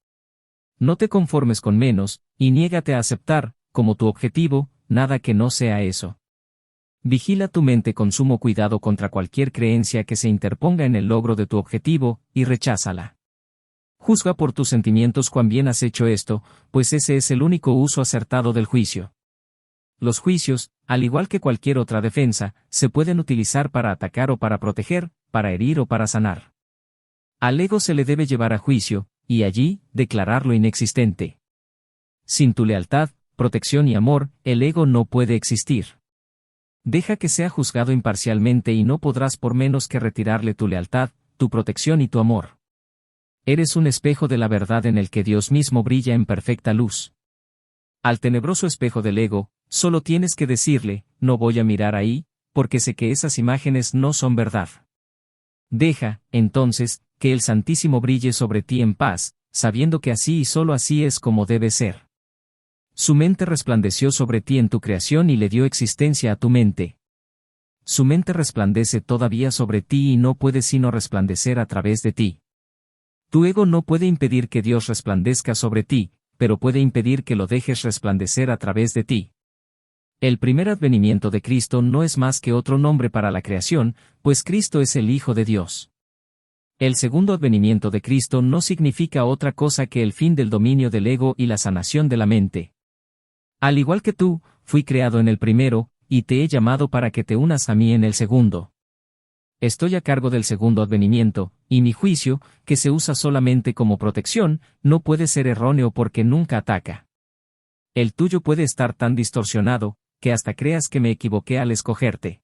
No te conformes con menos, y niégate a aceptar, como tu objetivo, nada que no sea eso. Vigila tu mente con sumo cuidado contra cualquier creencia que se interponga en el logro de tu objetivo, y recházala. Juzga por tus sentimientos cuán bien has hecho esto, pues ese es el único uso acertado del juicio. Los juicios, al igual que cualquier otra defensa, se pueden utilizar para atacar o para proteger, para herir o para sanar. Al ego se le debe llevar a juicio, y allí, declararlo inexistente. Sin tu lealtad, protección y amor, el ego no puede existir. Deja que sea juzgado imparcialmente y no podrás por menos que retirarle tu lealtad, tu protección y tu amor. Eres un espejo de la verdad en el que Dios mismo brilla en perfecta luz. Al tenebroso espejo del ego, Solo tienes que decirle, no voy a mirar ahí, porque sé que esas imágenes no son verdad. Deja, entonces, que el Santísimo brille sobre ti en paz, sabiendo que así y solo así es como debe ser. Su mente resplandeció sobre ti en tu creación y le dio existencia a tu mente. Su mente resplandece todavía sobre ti y no puede sino resplandecer a través de ti. Tu ego no puede impedir que Dios resplandezca sobre ti, pero puede impedir que lo dejes resplandecer a través de ti. El primer advenimiento de Cristo no es más que otro nombre para la creación, pues Cristo es el Hijo de Dios. El segundo advenimiento de Cristo no significa otra cosa que el fin del dominio del ego y la sanación de la mente. Al igual que tú, fui creado en el primero, y te he llamado para que te unas a mí en el segundo. Estoy a cargo del segundo advenimiento, y mi juicio, que se usa solamente como protección, no puede ser erróneo porque nunca ataca. El tuyo puede estar tan distorsionado, que hasta creas que me equivoqué al escogerte.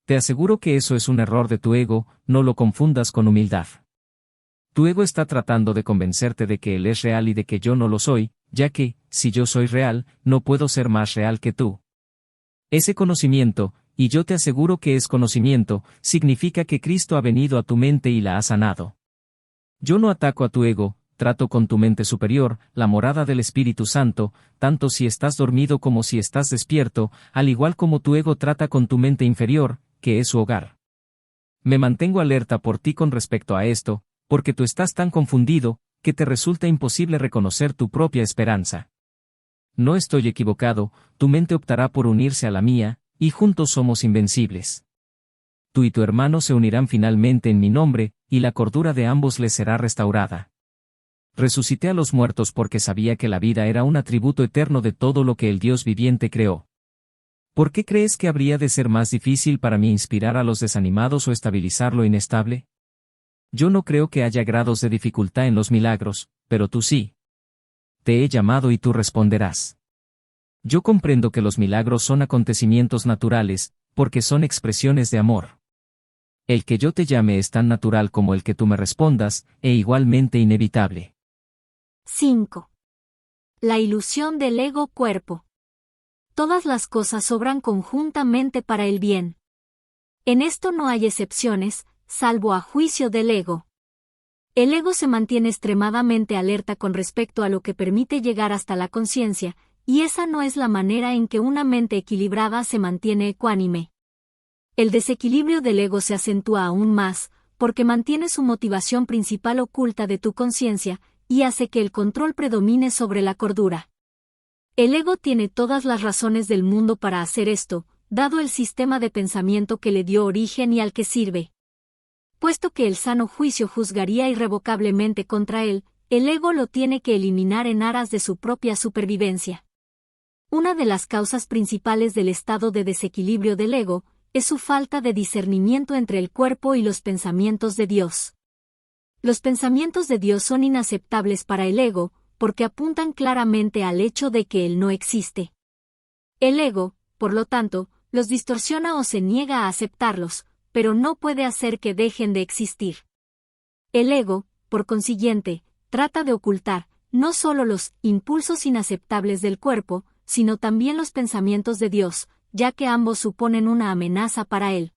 Te aseguro que eso es un error de tu ego, no lo confundas con humildad. Tu ego está tratando de convencerte de que él es real y de que yo no lo soy, ya que, si yo soy real, no puedo ser más real que tú. Ese conocimiento, y yo te aseguro que es conocimiento, significa que Cristo ha venido a tu mente y la ha sanado. Yo no ataco a tu ego, trato con tu mente superior, la morada del Espíritu Santo, tanto si estás dormido como si estás despierto, al igual como tu ego trata con tu mente inferior, que es su hogar. Me mantengo alerta por ti con respecto a esto, porque tú estás tan confundido, que te resulta imposible reconocer tu propia esperanza. No estoy equivocado, tu mente optará por unirse a la mía, y juntos somos invencibles. Tú y tu hermano se unirán finalmente en mi nombre, y la cordura de ambos les será restaurada. Resucité a los muertos porque sabía que la vida era un atributo eterno de todo lo que el Dios viviente creó. ¿Por qué crees que habría de ser más difícil para mí inspirar a los desanimados o estabilizar lo inestable? Yo no creo que haya grados de dificultad en los milagros, pero tú sí. Te he llamado y tú responderás. Yo comprendo que los milagros son acontecimientos naturales, porque son expresiones de amor. El que yo te llame es tan natural como el que tú me respondas, e igualmente inevitable. 5. La ilusión del ego-cuerpo. Todas las cosas obran conjuntamente para el bien. En esto no hay excepciones, salvo a juicio del ego. El ego se mantiene extremadamente alerta con respecto a lo que permite llegar hasta la conciencia, y esa no es la manera en que una mente equilibrada se mantiene ecuánime. El desequilibrio del ego se acentúa aún más, porque mantiene su motivación principal oculta de tu conciencia, y hace que el control predomine sobre la cordura. El ego tiene todas las razones del mundo para hacer esto, dado el sistema de pensamiento que le dio origen y al que sirve. Puesto que el sano juicio juzgaría irrevocablemente contra él, el ego lo tiene que eliminar en aras de su propia supervivencia. Una de las causas principales del estado de desequilibrio del ego es su falta de discernimiento entre el cuerpo y los pensamientos de Dios. Los pensamientos de Dios son inaceptables para el ego, porque apuntan claramente al hecho de que Él no existe. El ego, por lo tanto, los distorsiona o se niega a aceptarlos, pero no puede hacer que dejen de existir. El ego, por consiguiente, trata de ocultar, no solo los impulsos inaceptables del cuerpo, sino también los pensamientos de Dios, ya que ambos suponen una amenaza para él.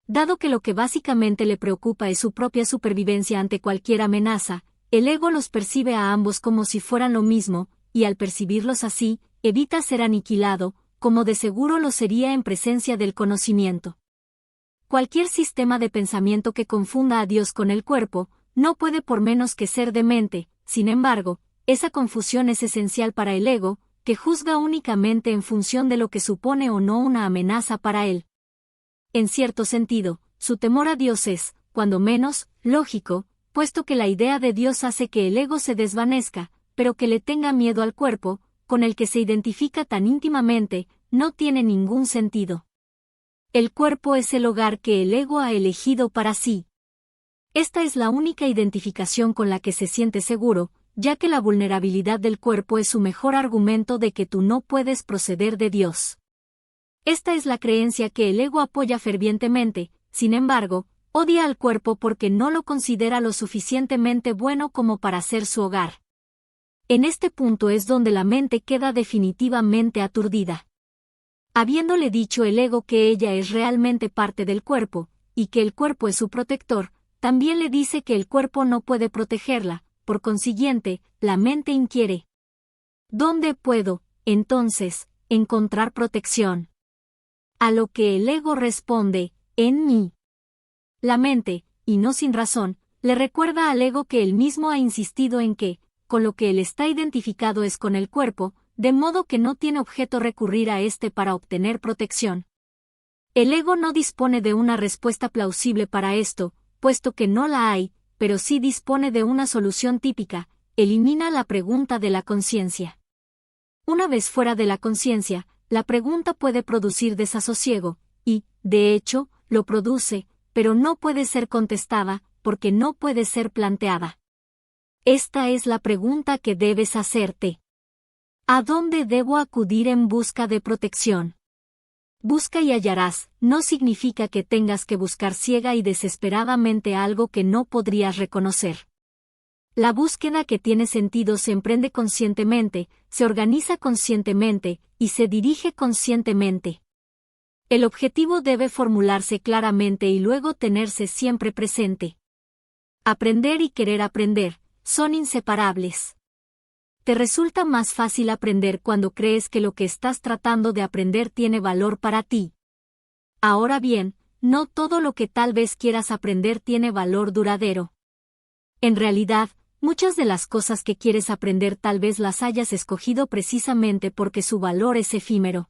Dado que lo que básicamente le preocupa es su propia supervivencia ante cualquier amenaza, el ego los percibe a ambos como si fueran lo mismo, y al percibirlos así, evita ser aniquilado, como de seguro lo sería en presencia del conocimiento. Cualquier sistema de pensamiento que confunda a Dios con el cuerpo, no puede por menos que ser demente. Sin embargo, esa confusión es esencial para el ego, que juzga únicamente en función de lo que supone o no una amenaza para él. En cierto sentido, su temor a Dios es, cuando menos, lógico, puesto que la idea de Dios hace que el ego se desvanezca, pero que le tenga miedo al cuerpo, con el que se identifica tan íntimamente, no tiene ningún sentido. El cuerpo es el hogar que el ego ha elegido para sí. Esta es la única identificación con la que se siente seguro, ya que la vulnerabilidad del cuerpo es su mejor argumento de que tú no puedes proceder de Dios. Esta es la creencia que el ego apoya fervientemente, sin embargo, odia al cuerpo porque no lo considera lo suficientemente bueno como para ser su hogar. En este punto es donde la mente queda definitivamente aturdida. Habiéndole dicho el ego que ella es realmente parte del cuerpo, y que el cuerpo es su protector, también le dice que el cuerpo no puede protegerla, por consiguiente, la mente inquiere. ¿Dónde puedo, entonces, encontrar protección? A lo que el ego responde, en mí. La mente, y no sin razón, le recuerda al ego que él mismo ha insistido en que, con lo que él está identificado es con el cuerpo, de modo que no tiene objeto recurrir a éste para obtener protección. El ego no dispone de una respuesta plausible para esto, puesto que no la hay, pero sí dispone de una solución típica: elimina la pregunta de la conciencia. Una vez fuera de la conciencia, la pregunta puede producir desasosiego, y, de hecho, lo produce, pero no puede ser contestada, porque no puede ser planteada. Esta es la pregunta que debes hacerte. ¿A dónde debo acudir en busca de protección? Busca y hallarás, no significa que tengas que buscar ciega y desesperadamente algo que no podrías reconocer. La búsqueda que tiene sentido se emprende conscientemente, se organiza conscientemente, y se dirige conscientemente. El objetivo debe formularse claramente y luego tenerse siempre presente. Aprender y querer aprender son inseparables. Te resulta más fácil aprender cuando crees que lo que estás tratando de aprender tiene valor para ti. Ahora bien, no todo lo que tal vez quieras aprender tiene valor duradero. En realidad, muchas de las cosas que quieres aprender tal vez las hayas escogido precisamente porque su valor es efímero.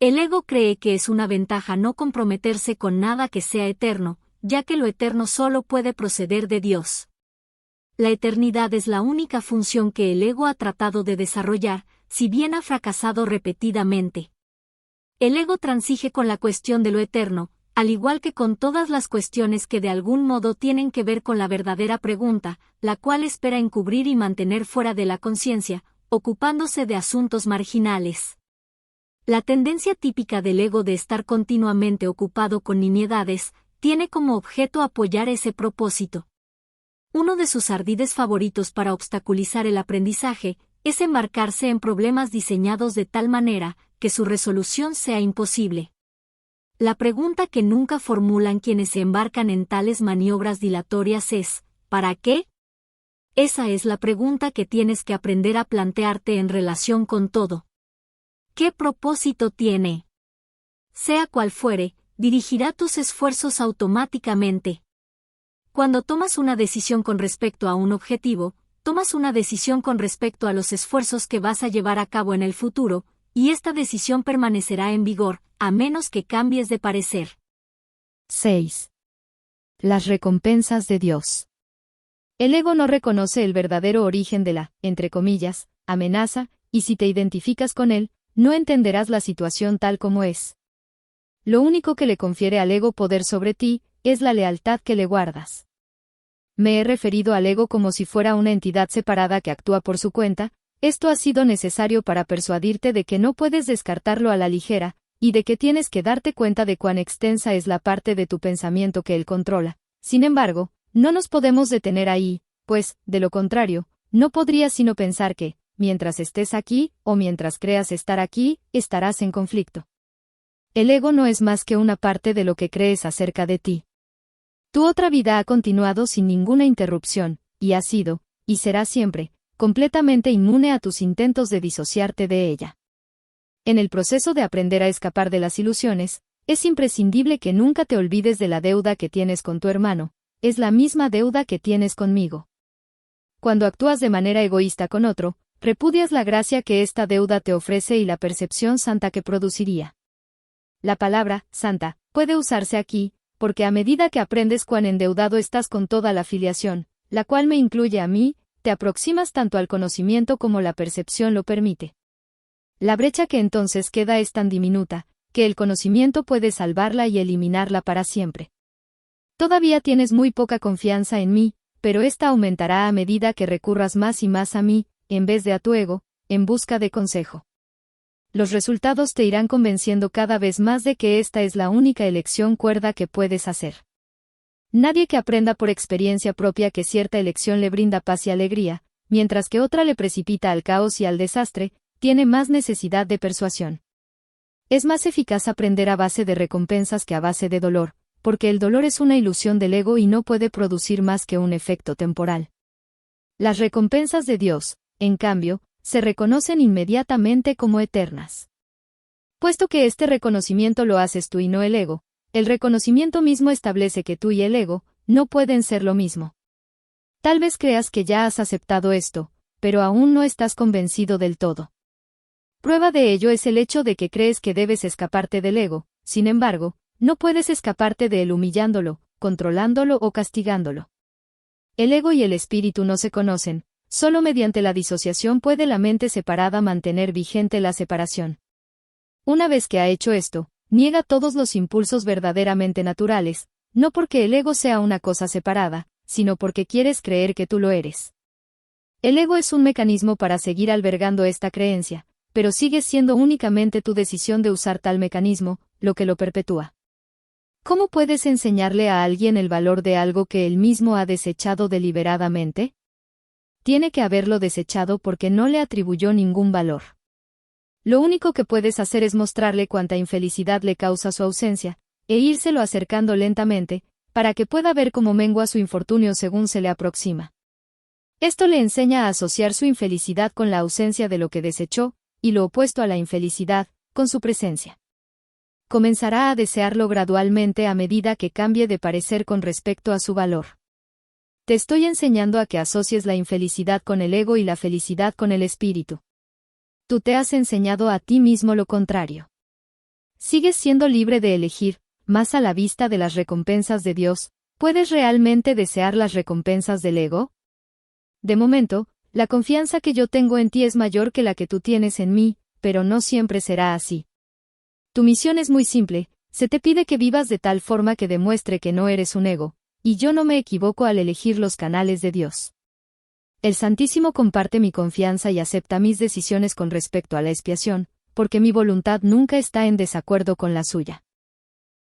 El ego cree que es una ventaja no comprometerse con nada que sea eterno, ya que lo eterno solo puede proceder de Dios. La eternidad es la única función que el ego ha tratado de desarrollar, si bien ha fracasado repetidamente. El ego transige con la cuestión de lo eterno, al igual que con todas las cuestiones que de algún modo tienen que ver con la verdadera pregunta, la cual espera encubrir y mantener fuera de la conciencia, ocupándose de asuntos marginales. La tendencia típica del ego de estar continuamente ocupado con nimiedades, tiene como objeto apoyar ese propósito. Uno de sus ardides favoritos para obstaculizar el aprendizaje es embarcarse en problemas diseñados de tal manera que su resolución sea imposible. La pregunta que nunca formulan quienes se embarcan en tales maniobras dilatorias es: ¿para qué? Esa es la pregunta que tienes que aprender a plantearte en relación con todo. ¿Qué propósito tiene? Sea cual fuere, dirigirá tus esfuerzos automáticamente. Cuando tomas una decisión con respecto a un objetivo, tomas una decisión con respecto a los esfuerzos que vas a llevar a cabo en el futuro, y esta decisión permanecerá en vigor, a menos que cambies de parecer. 6. Las recompensas de Dios. El ego no reconoce el verdadero origen de la, entre comillas, amenaza, y si te identificas con él, no entenderás la situación tal como es. Lo único que le confiere al ego poder sobre ti, es la lealtad que le guardas. Me he referido al ego como si fuera una entidad separada que actúa por su cuenta. Esto ha sido necesario para persuadirte de que no puedes descartarlo a la ligera, y de que tienes que darte cuenta de cuán extensa es la parte de tu pensamiento que él controla. Sin embargo, no nos podemos detener ahí, pues, de lo contrario, no podrías sino pensar que, mientras estés aquí, o mientras creas estar aquí, estarás en conflicto. El ego no es más que una parte de lo que crees acerca de ti. Tu otra vida ha continuado sin ninguna interrupción, y ha sido, y será siempre, completamente inmune a tus intentos de disociarte de ella. En el proceso de aprender a escapar de las ilusiones, es imprescindible que nunca te olvides de la deuda que tienes con tu hermano, es la misma deuda que tienes conmigo. Cuando actúas de manera egoísta con otro, repudias la gracia que esta deuda te ofrece y la percepción santa que produciría. La palabra, santa, puede usarse aquí, porque a medida que aprendes cuán endeudado estás con toda la filiación, la cual me incluye a mí, te aproximas tanto al conocimiento como la percepción lo permite. La brecha que entonces queda es tan diminuta, que el conocimiento puede salvarla y eliminarla para siempre. Todavía tienes muy poca confianza en mí, pero esta aumentará a medida que recurras más y más a mí, en vez de a tu ego, en busca de consejo. Los resultados te irán convenciendo cada vez más de que esta es la única elección cuerda que puedes hacer. Nadie que aprenda por experiencia propia que cierta elección le brinda paz y alegría, mientras que otra le precipita al caos y al desastre, tiene más necesidad de persuasión. Es más eficaz aprender a base de recompensas que a base de dolor, porque el dolor es una ilusión del ego y no puede producir más que un efecto temporal. Las recompensas de Dios, en cambio, se reconocen inmediatamente como eternas. Puesto que este reconocimiento lo haces tú y no el ego, el reconocimiento mismo establece que tú y el ego no pueden ser lo mismo. Tal vez creas que ya has aceptado esto, pero aún no estás convencido del todo. Prueba de ello es el hecho de que crees que debes escaparte del ego, sin embargo, no puedes escaparte de él humillándolo, controlándolo o castigándolo. El ego y el espíritu no se conocen, solo mediante la disociación puede la mente separada mantener vigente la separación. Una vez que ha hecho esto, niega todos los impulsos verdaderamente naturales, no porque el ego sea una cosa separada, sino porque quieres creer que tú lo eres. El ego es un mecanismo para seguir albergando esta creencia, pero sigue siendo únicamente tu decisión de usar tal mecanismo, lo que lo perpetúa. ¿Cómo puedes enseñarle a alguien el valor de algo que él mismo ha desechado deliberadamente? Tiene que haberlo desechado porque no le atribuyó ningún valor. Lo único que puedes hacer es mostrarle cuánta infelicidad le causa su ausencia, e írselo acercando lentamente, para que pueda ver cómo mengua su infortunio según se le aproxima. Esto le enseña a asociar su infelicidad con la ausencia de lo que desechó, y lo opuesto a la infelicidad, con su presencia. Comenzará a desearlo gradualmente a medida que cambie de parecer con respecto a su valor. Te estoy enseñando a que asocies la infelicidad con el ego y la felicidad con el espíritu. Tú te has enseñado a ti mismo lo contrario. ¿Sigues siendo libre de elegir, más a la vista de las recompensas de Dios? ¿Puedes realmente desear las recompensas del ego? De momento, la confianza que yo tengo en ti es mayor que la que tú tienes en mí, pero no siempre será así. Tu misión es muy simple, se te pide que vivas de tal forma que demuestre que no eres un ego, y yo no me equivoco al elegir los canales de Dios. El Santísimo comparte mi confianza y acepta mis decisiones con respecto a la expiación, porque mi voluntad nunca está en desacuerdo con la suya.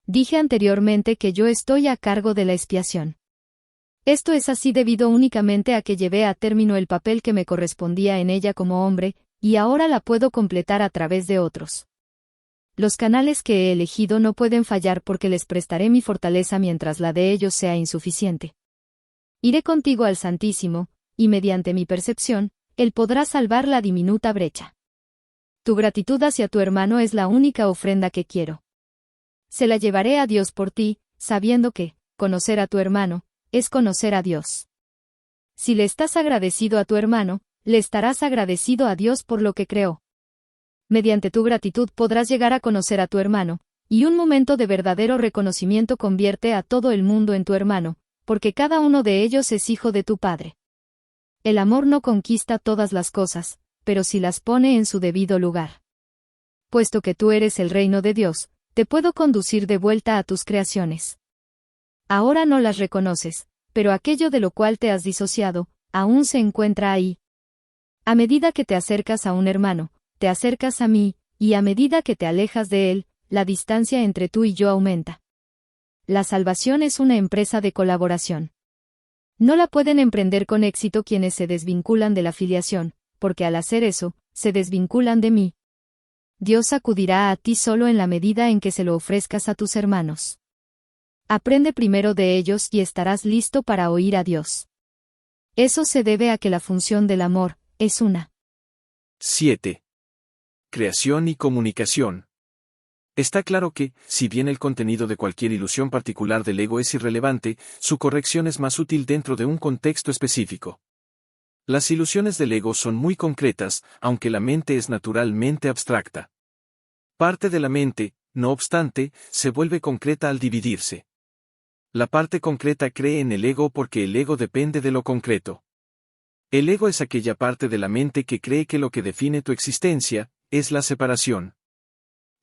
Dije anteriormente que yo estoy a cargo de la expiación. Esto es así debido únicamente a que llevé a término el papel que me correspondía en ella como hombre, y ahora la puedo completar a través de otros. Los canales que he elegido no pueden fallar porque les prestaré mi fortaleza mientras la de ellos sea insuficiente. Iré contigo al Santísimo, y mediante mi percepción, él podrá salvar la diminuta brecha. Tu gratitud hacia tu hermano es la única ofrenda que quiero. Se la llevaré a Dios por ti, sabiendo que, conocer a tu hermano, es conocer a Dios. Si le estás agradecido a tu hermano, le estarás agradecido a Dios por lo que creó. Mediante tu gratitud podrás llegar a conocer a tu hermano, y un momento de verdadero reconocimiento convierte a todo el mundo en tu hermano, porque cada uno de ellos es hijo de tu Padre. El amor no conquista todas las cosas, pero sí las pone en su debido lugar. Puesto que tú eres el reino de Dios, te puedo conducir de vuelta a tus creaciones. Ahora no las reconoces, pero aquello de lo cual te has disociado, aún se encuentra ahí. A medida que te acercas a un hermano, te acercas a mí, y a medida que te alejas de él, la distancia entre tú y yo aumenta. La salvación es una empresa de colaboración. No la pueden emprender con éxito quienes se desvinculan de la filiación, porque al hacer eso, se desvinculan de mí. Dios acudirá a ti solo en la medida en que se lo ofrezcas a tus hermanos. Aprende primero de ellos y estarás listo para oír a Dios. Eso se debe a que la función del amor es una. 7. Creación y comunicación. Está claro que, si bien el contenido de cualquier ilusión particular del ego es irrelevante, su corrección es más útil dentro de un contexto específico. Las ilusiones del ego son muy concretas, aunque la mente es naturalmente abstracta. Parte de la mente, no obstante, se vuelve concreta al dividirse. La parte concreta cree en el ego porque el ego depende de lo concreto. El ego es aquella parte de la mente que cree que lo que define tu existencia es la separación.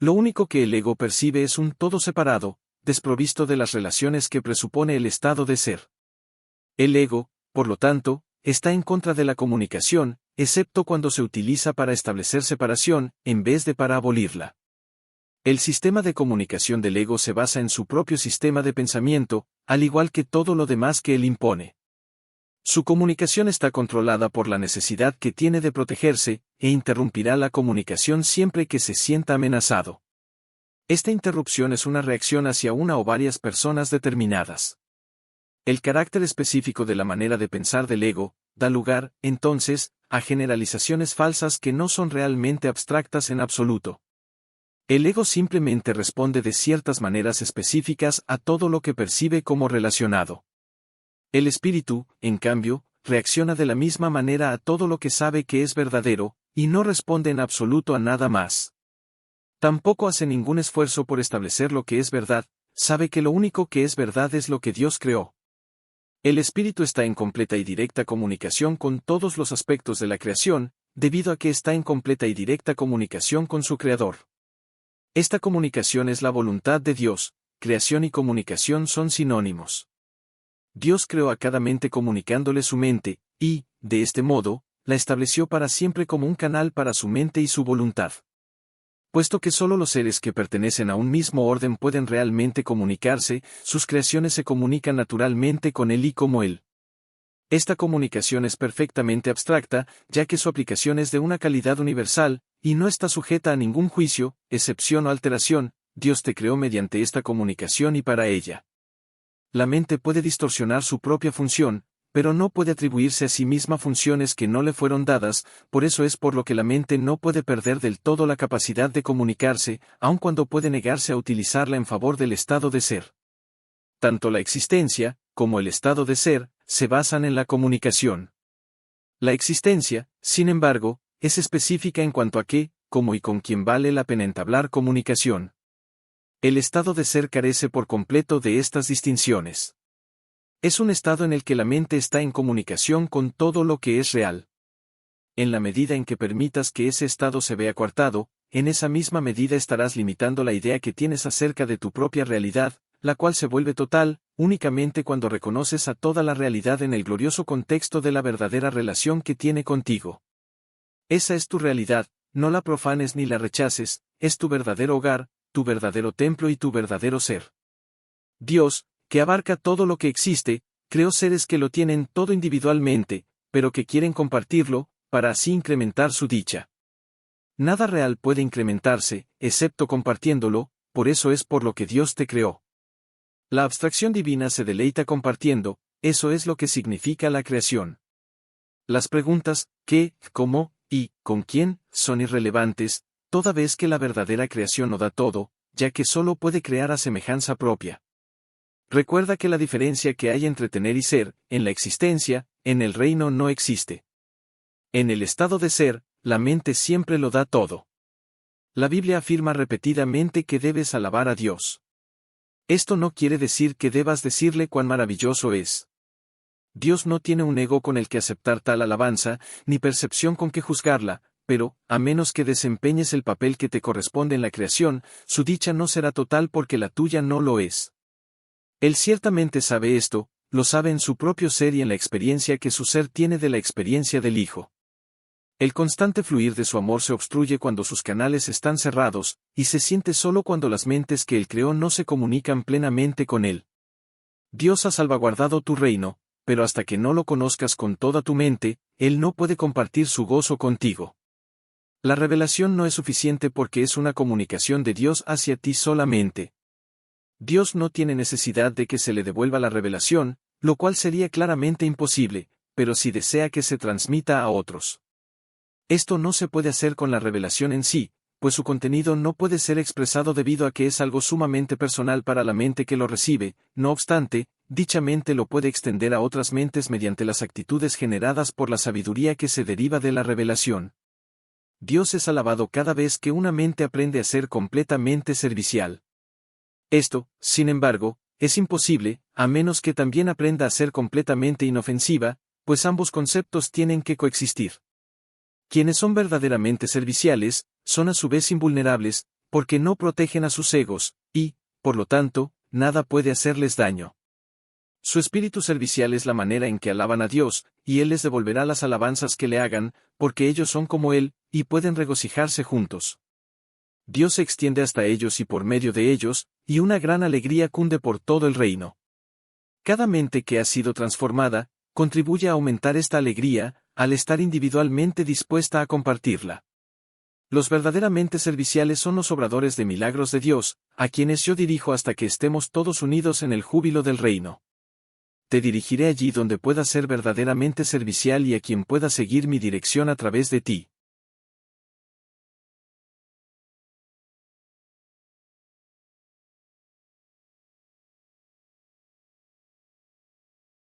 Lo único que el ego percibe es un todo separado, desprovisto de las relaciones que presupone el estado de ser. El ego, por lo tanto, está en contra de la comunicación, excepto cuando se utiliza para establecer separación, en vez de para abolirla. El sistema de comunicación del ego se basa en su propio sistema de pensamiento, al igual que todo lo demás que él impone. Su comunicación está controlada por la necesidad que tiene de protegerse, e interrumpirá la comunicación siempre que se sienta amenazado. Esta interrupción es una reacción hacia una o varias personas determinadas. El carácter específico de la manera de pensar del ego da lugar, entonces, a generalizaciones falsas que no son realmente abstractas en absoluto. El ego simplemente responde de ciertas maneras específicas a todo lo que percibe como relacionado. El espíritu, en cambio, reacciona de la misma manera a todo lo que sabe que es verdadero, y no responde en absoluto a nada más. Tampoco hace ningún esfuerzo por establecer lo que es verdad, sabe que lo único que es verdad es lo que Dios creó. El espíritu está en completa y directa comunicación con todos los aspectos de la creación, debido a que está en completa y directa comunicación con su Creador. Esta comunicación es la voluntad de Dios. Creación y comunicación son sinónimos. Dios creó a cada mente comunicándole su mente, y, de este modo, la estableció para siempre como un canal para su mente y su voluntad. Puesto que solo los seres que pertenecen a un mismo orden pueden realmente comunicarse, sus creaciones se comunican naturalmente con él y como él. Esta comunicación es perfectamente abstracta, ya que su aplicación es de una calidad universal, y no está sujeta a ningún juicio, excepción o alteración. Dios te creó mediante esta comunicación y para ella. La mente puede distorsionar su propia función, pero no puede atribuirse a sí misma funciones que no le fueron dadas, por eso es por lo que la mente no puede perder del todo la capacidad de comunicarse, aun cuando puede negarse a utilizarla en favor del estado de ser. Tanto la existencia, como el estado de ser, se basan en la comunicación. La existencia, sin embargo, es específica en cuanto a qué, cómo y con quién vale la pena entablar comunicación. El estado de ser carece por completo de estas distinciones. Es un estado en el que la mente está en comunicación con todo lo que es real. En la medida en que permitas que ese estado se vea coartado, en esa misma medida estarás limitando la idea que tienes acerca de tu propia realidad, la cual se vuelve total, únicamente cuando reconoces a toda la realidad en el glorioso contexto de la verdadera relación que tiene contigo. Esa es tu realidad, no la profanes ni la rechaces, es tu verdadero hogar, tu verdadero templo y tu verdadero ser. Dios, que abarca todo lo que existe, creó seres que lo tienen todo individualmente, pero que quieren compartirlo, para así incrementar su dicha. Nada real puede incrementarse, excepto compartiéndolo, por eso es por lo que Dios te creó. La abstracción divina se deleita compartiendo, eso es lo que significa la creación. Las preguntas, ¿qué, cómo, y, con quién, son irrelevantes, toda vez que la verdadera creación no da todo, ya que solo puede crear a semejanza propia. Recuerda que la diferencia que hay entre tener y ser, en la existencia, en el reino no existe. En el estado de ser, la mente siempre lo da todo. La Biblia afirma repetidamente que debes alabar a Dios. Esto no quiere decir que debas decirle cuán maravilloso es. Dios no tiene un ego con el que aceptar tal alabanza, ni percepción con que juzgarla, pero, a menos que desempeñes el papel que te corresponde en la creación, su dicha no será total porque la tuya no lo es. Él ciertamente sabe esto, lo sabe en su propio ser y en la experiencia que su ser tiene de la experiencia del Hijo. El constante fluir de su amor se obstruye cuando sus canales están cerrados, y se siente solo cuando las mentes que Él creó no se comunican plenamente con Él. Dios ha salvaguardado tu reino, pero hasta que no lo conozcas con toda tu mente, Él no puede compartir su gozo contigo. La revelación no es suficiente porque es una comunicación de Dios hacia ti solamente. Dios no tiene necesidad de que se le devuelva la revelación, lo cual sería claramente imposible, pero sí desea que se transmita a otros. Esto no se puede hacer con la revelación en sí, pues su contenido no puede ser expresado debido a que es algo sumamente personal para la mente que lo recibe. No obstante, dicha mente lo puede extender a otras mentes mediante las actitudes generadas por la sabiduría que se deriva de la revelación. Dios es alabado cada vez que una mente aprende a ser completamente servicial. Esto, sin embargo, es imposible, a menos que también aprenda a ser completamente inofensiva, pues ambos conceptos tienen que coexistir. Quienes son verdaderamente serviciales, son a su vez invulnerables, porque no protegen a sus egos, y, por lo tanto, nada puede hacerles daño. Su espíritu servicial es la manera en que alaban a Dios, y Él les devolverá las alabanzas que le hagan, porque ellos son como Él, y pueden regocijarse juntos. Dios se extiende hasta ellos y por medio de ellos, y una gran alegría cunde por todo el reino. Cada mente que ha sido transformada, Contribuye a aumentar esta alegría, al estar individualmente dispuesta a compartirla. Los verdaderamente serviciales son los obradores de milagros de Dios, a quienes yo dirijo hasta que estemos todos unidos en el júbilo del reino. Te dirigiré allí donde puedas ser verdaderamente servicial y a quien pueda seguir mi dirección a través de ti.